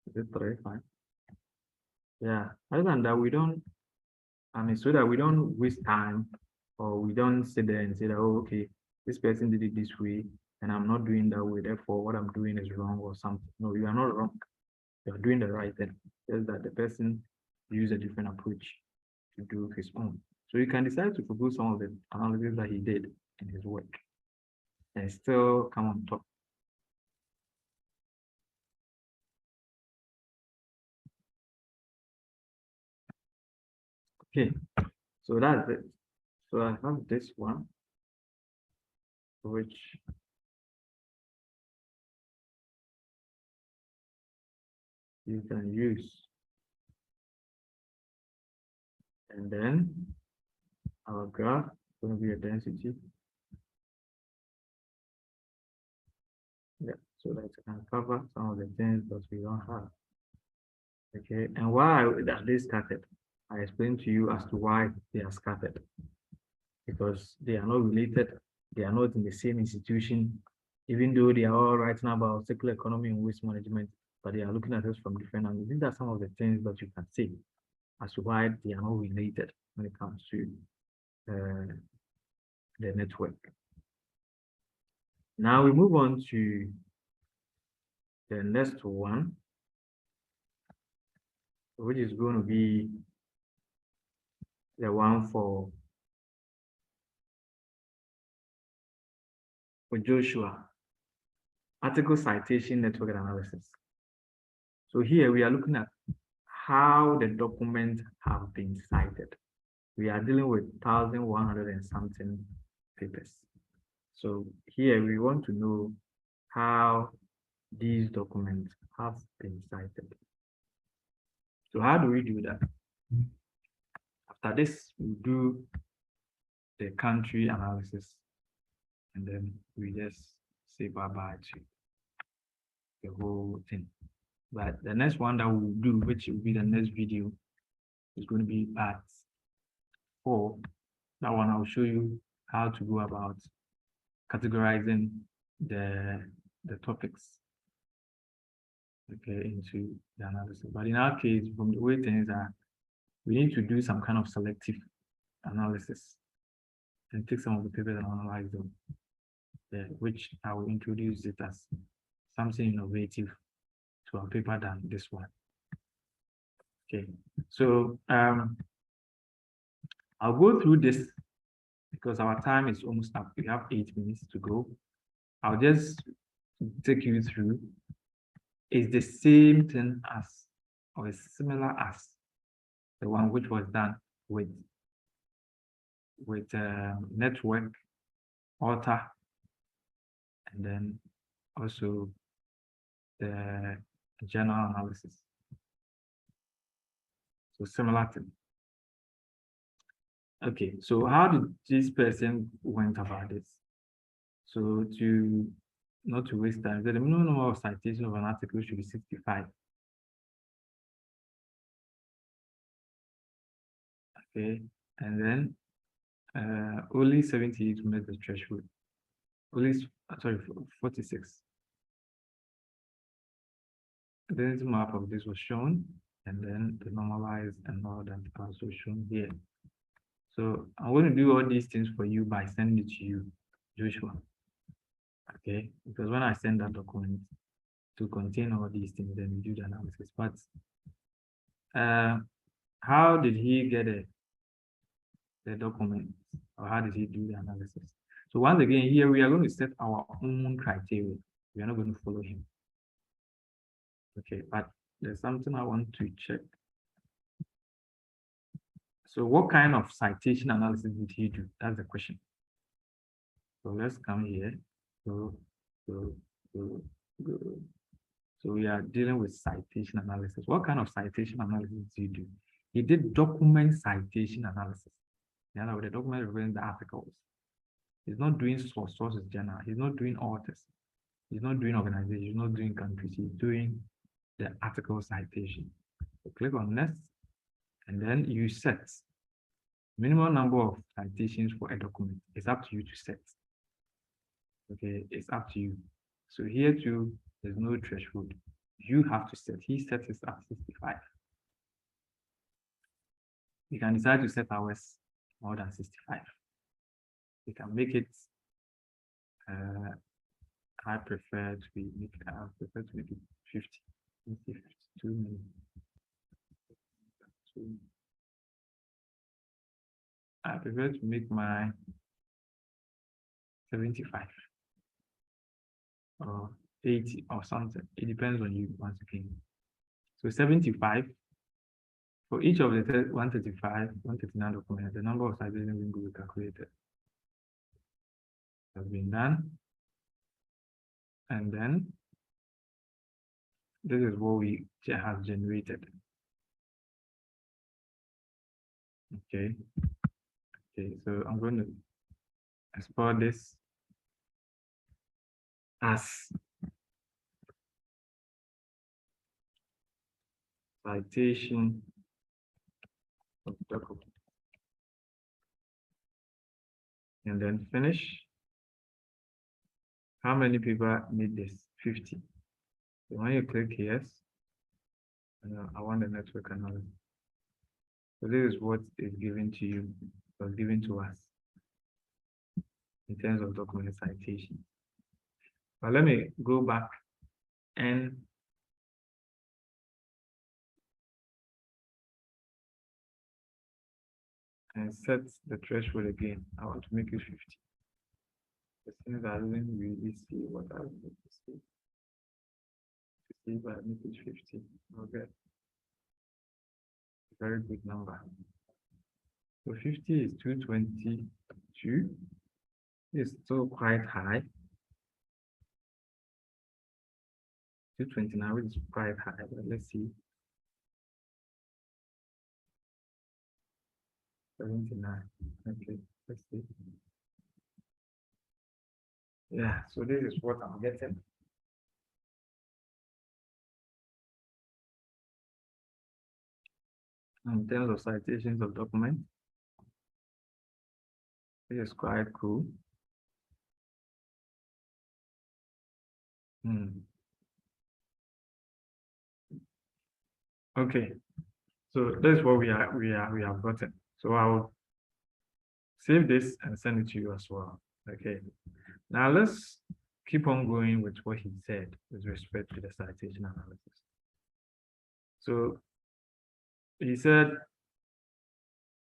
Is it 3? Fine. Yeah, other than that, we don't, so that we don't waste time, or we don't sit there and say that, oh, okay, this person did it this way, and I'm not doing that way, therefore what I'm doing is wrong or something. No, you are not wrong. You're doing the right thing. Just that the person used a different approach to do his own. So you can decide to forgo some of the analysis that he did in his work and still come on top. Okay, so that's it. So I have this one, which you can use. And then our graph is going to be a density. Yeah, so that can cover some of the things that we don't have. Okay, and why are they scattered? I explained to you as to why they are scattered. Because they are not related, they are not in the same institution, even though they are all writing about circular economy and waste management, but they are looking at us from different angles. These are some of the things that you can see as to why they are not related when it comes to the network. Now we move on to the next one, which is going to be the one for Joshua, article citation network analysis. So here we are looking at how the documents have been cited. We are dealing with 1,100 and something papers. So here we want to know how these documents have been cited. So how do we do that? After this, we do the country analysis, and then we just say bye-bye to the whole thing. But the next one that we'll do, which will be the next video, is going to be part 4. That one I'll show you how to go about categorizing the topics, okay, into the analysis. But in our case, from the way things are, we need to do some kind of selective analysis and take some of the papers and analyze them, which I will introduce it as something innovative to our paper than this one. Okay, so I'll go through this because our time is almost up. We have 8 minutes to go. I'll just take you through. It's the same thing as, or is similar as the one which was done with network, author, and then also the general analysis. So similar thing. Okay, so how did this person went about this? So to not to waste time, the minimum number of citation of an article should be 65. Okay, and then only 78 to make the threshold. Only, sorry, 46. The density map of this was shown, and then the normalized and all that also shown here. So I'm going to do all these things for you by sending it to you, Joshua. Okay, because when I send that document to contain all these things, then we do the analysis. But how did he get the document, or how did he do the analysis? So once again, here we are going to set our own criteria. We are not going to follow him. Okay, but there's something I want to check. So what kind of citation analysis did he do? That's the question. So let's come here. So we are dealing with citation analysis. What kind of citation analysis did he do? He did document citation analysis. In other words, the document referring the articles. He's not doing sources journal. He's not doing authors. He's not doing organizations. He's not doing countries. He's doing the article citation. So click on next, and then you set minimum number of citations for a document. It's up to you to set. Okay, it's up to you. So here too, there's no threshold. You have to set. He sets it at 65. You can decide to set ours more than 65. You can make it. I prefer to make it 50. 52 minutes. I prefer to make my 75 or 80 or something. It depends on you once again. So 75 for each of the 135, 139 documents, the number of citations will be calculated. Has been done. And then this is what we have generated. Okay. Okay, so I'm going to export this as citation of document. And then finish. How many people need this? 50. So when you click yes, I want the network analysis. So this is what is given to you, or given to us in terms of document citation. But let me go back and set the threshold again. I want to make it 50. The things I didn't really see what I need to see. To see if I make it 50. Okay. Very good number. So 50 is 222. It's still quite high. 229 is quite high, but let's see. 79. Okay, let's see. Yeah, so this is what I'm getting. In terms of citations of documents, it is quite cool. Okay, so that's what we have gotten. So I'll save this and send it to you as well. Okay, now let's keep on going with what he said with respect to the citation analysis. So he said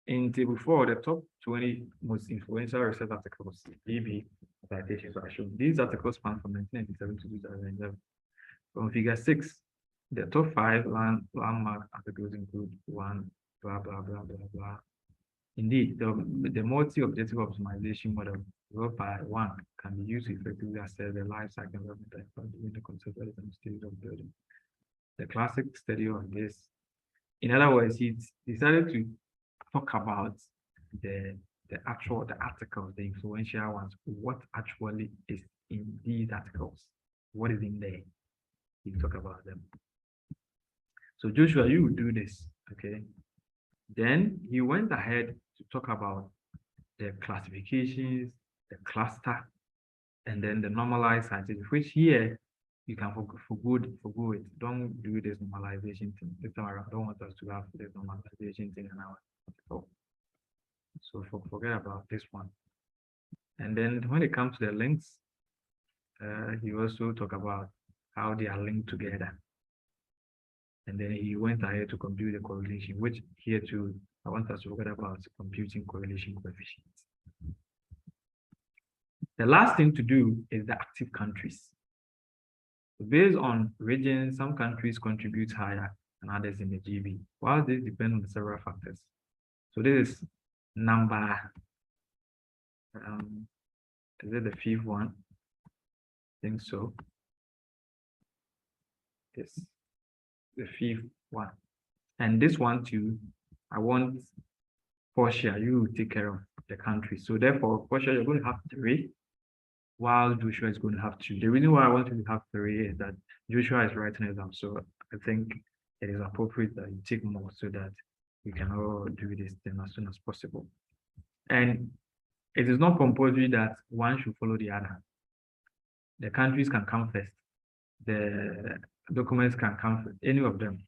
in table 4, the top 20 most influential research articles, EB citations are shown. These articles span from 1997 to 2011. From figure 6, the top 5 landmark articles include one, blah, blah, blah, blah, blah. Indeed, the multi-objective optimization model whereby one can be used to effectively assess the life cycle development during the conceptualization stage of building. The classic study on this. In other words, he decided to talk about the articles, the influential ones, what actually is in these articles, what is in there. He talk about them. So Joshua, you will do this, okay? Then he went ahead to talk about the classifications, the cluster, and then the normalized citation, which here you can forgo it. Don't do this normalization thing. This time around, don't want us to have this normalization thing in our article. So forget about this one. And then when it comes to the links, he also talk about how they are linked together. And then he went ahead to compute the correlation, which here too, I want us to forget about computing correlation coefficients. The last thing to do is the active countries. Based on regions, some countries contribute higher than others in the GB, while this depends on several factors. So this is number, is it the fifth one? I think so. Yes, the fifth one. And this one too, I want Portia, you take care of the country. So therefore, Portia, you're going to have 3, while Joshua is going to have 2. The reason why I want you to have 3 is that Joshua is writing exam. So I think it is appropriate that you take more so that we can all do this thing as soon as possible. And it is not compulsory that one should follow the other. The countries can come first. The documents can come first. Any of them.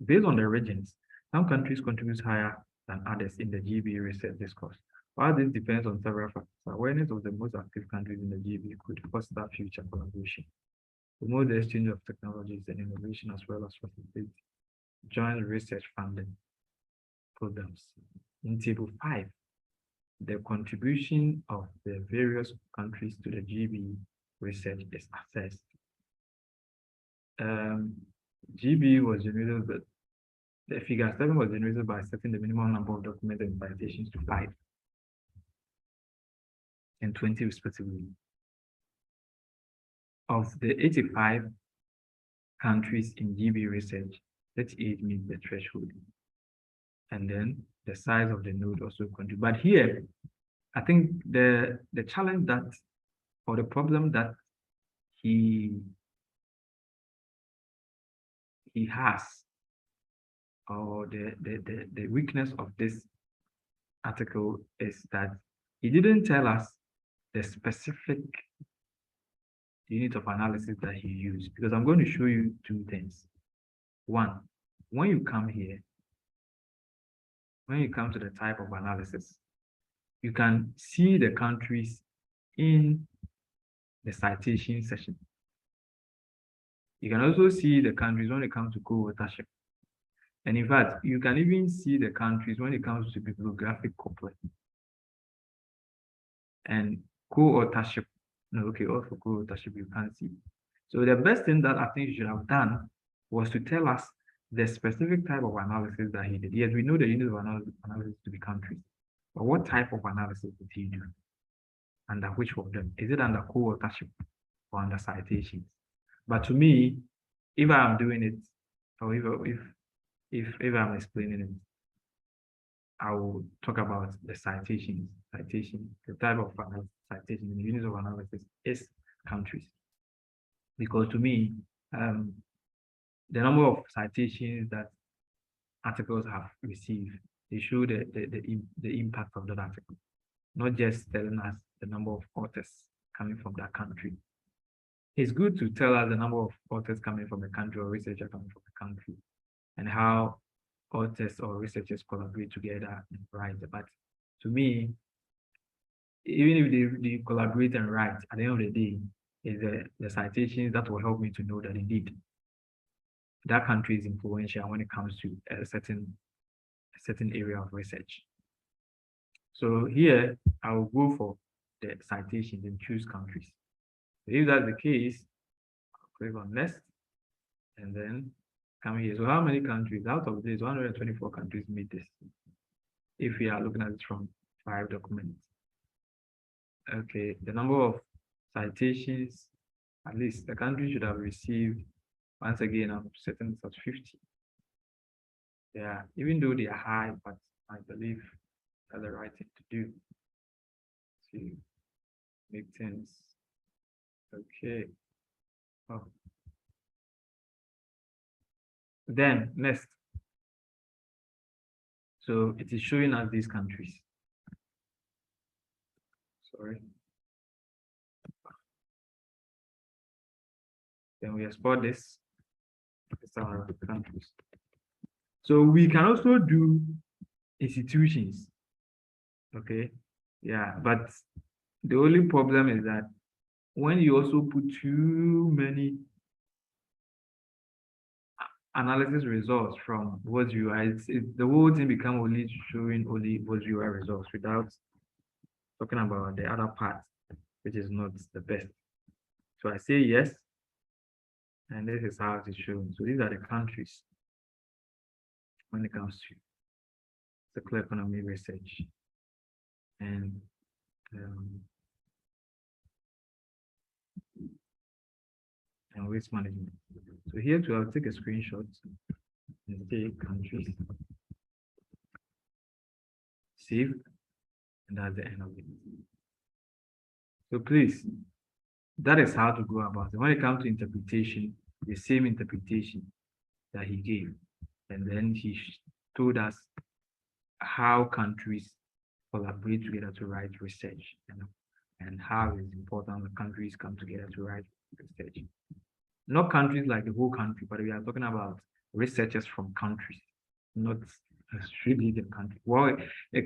Based on the regions, some countries contribute higher than others in the GB research discourse. While this depends on several factors, awareness of the most active countries in the GB could foster future collaboration, promote the exchange of technologies and innovation, as well as facilitate joint research funding programs. In Table 5, the contribution of the various countries to the GB research is assessed. GB was generated, but the figure 7 was generated by setting the minimum number of documents and citations to 5 and 20 respectively. Of the 85 countries in GB research, 38 meet the threshold. And then the size of the node also contributes. But here, I think the challenge that, or the problem that he has, or the weakness of this article is that he didn't tell us the specific unit of analysis that he used, because I'm going to show you 2 things. One, when you come here, when you come to the type of analysis, you can see the countries in the citation section. You can also see the countries when it comes to co-authorship. And in fact, you can even see the countries when it comes to bibliographic couplet and co-authorship. No, okay, also co-authorship you can't see. So the best thing that I think you should have done was to tell us the specific type of analysis that he did. Yes, we know the unit of analysis to be countries, but what type of analysis did he do? Under which of them? Is it under co-authorship or under citations? But to me, if I'm doing it, or if I'm explaining it, I will talk about the citations. The type of citation, the unit of analysis is countries. Because to me, the number of citations that articles have received, they show the impact of that article, not just telling us the number of authors coming from that country. It's good to tell us the number of authors coming from a country or researchers coming from a country and how authors or researchers collaborate together and write. But to me, even if they collaborate and write, at the end of the day, is the citations that will help me to know that indeed that country is influential when it comes to a certain area of research. So here, I will go for the citations and choose countries. If that's the case, I'll click on next, and then come here. So how many countries? Out of this, 124 countries meet this. If we are looking at it from 5 documents. Okay, the number of citations, at least the country should have received, once again, I'm setting this at 50. Yeah, even though they are high, but I believe that's the right thing to do. To make things okay. Oh. Then next. So it is showing us these countries. Sorry. Then we export this. It's our countries. So we can also do institutions. Okay. Yeah, but the only problem is that when you also put too many analysis results from what you are. The whole thing become only showing only what you are results without talking about the other part, which is not the best. So I say yes, and this is how it is shown. So these are the countries when it comes to circular economy research and waste management. So here too, I'll take a screenshot and say countries, save, and that's the end of it. So please, that is how to go about it. When it comes to interpretation, the same interpretation that he gave, and then he told us how countries collaborate together to write research, and how it's important that countries come together to write research. Not countries like the whole country, but we are talking about researchers from countries, not really the country. Well,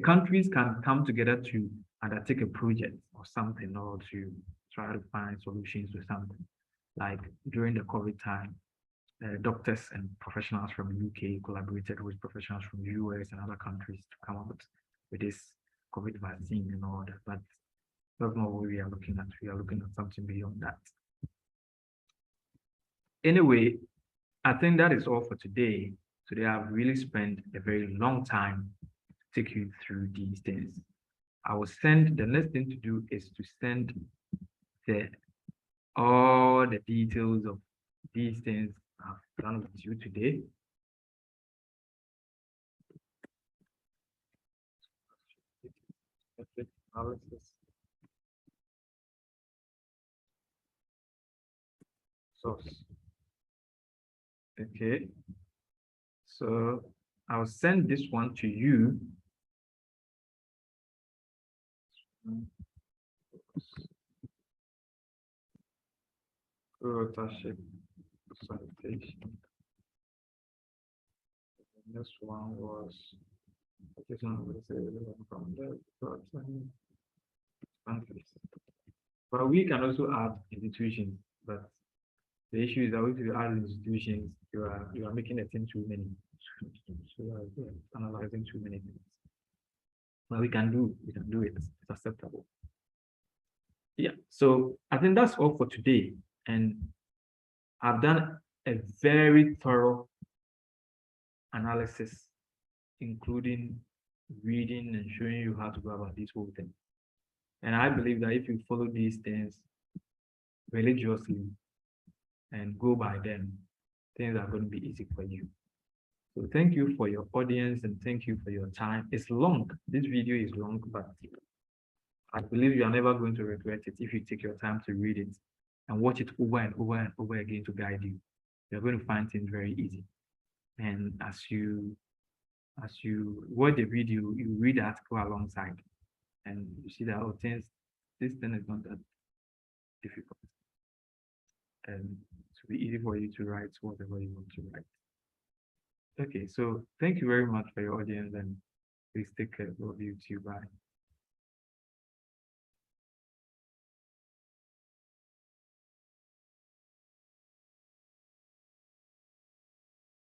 countries can come together to undertake a project or something, or to try to find solutions to something. Like during the COVID time, doctors and professionals from the UK collaborated with professionals from the US and other countries to come up with this COVID vaccine and all that. But that's not what we are looking at. We are looking at something beyond that. Anyway, I think that is all for today. Today, I've really spent a very long time to take you through these things. I will send, the next thing to do is to send all the details of these things I've done with you today. Analysis. Source. Okay. So I'll send this one to you. Authorship citation. This one was from the countries. But we can also add institutions. But the issue is that if you add institutions, you are making a thing too many. So you are analyzing too many things. But we can do it. It's acceptable. Yeah. So I think that's all for today. And I've done a very thorough analysis, including reading and showing you how to go about this whole thing. And I believe that if you follow these things religiously and go by them, things are going to be easy for you. So thank you for your audience and thank you for your time. It's long. This video is long, but I believe you are never going to regret it if you take your time to read it and watch it over and over and over again to guide you. You're going to find things very easy. And as you watch the video, you read the article alongside, and you see that this thing is not that difficult. And it will be easy for you to write whatever you want to write. Okay, so thank you very much for your audience, and please take care of you too. Bye.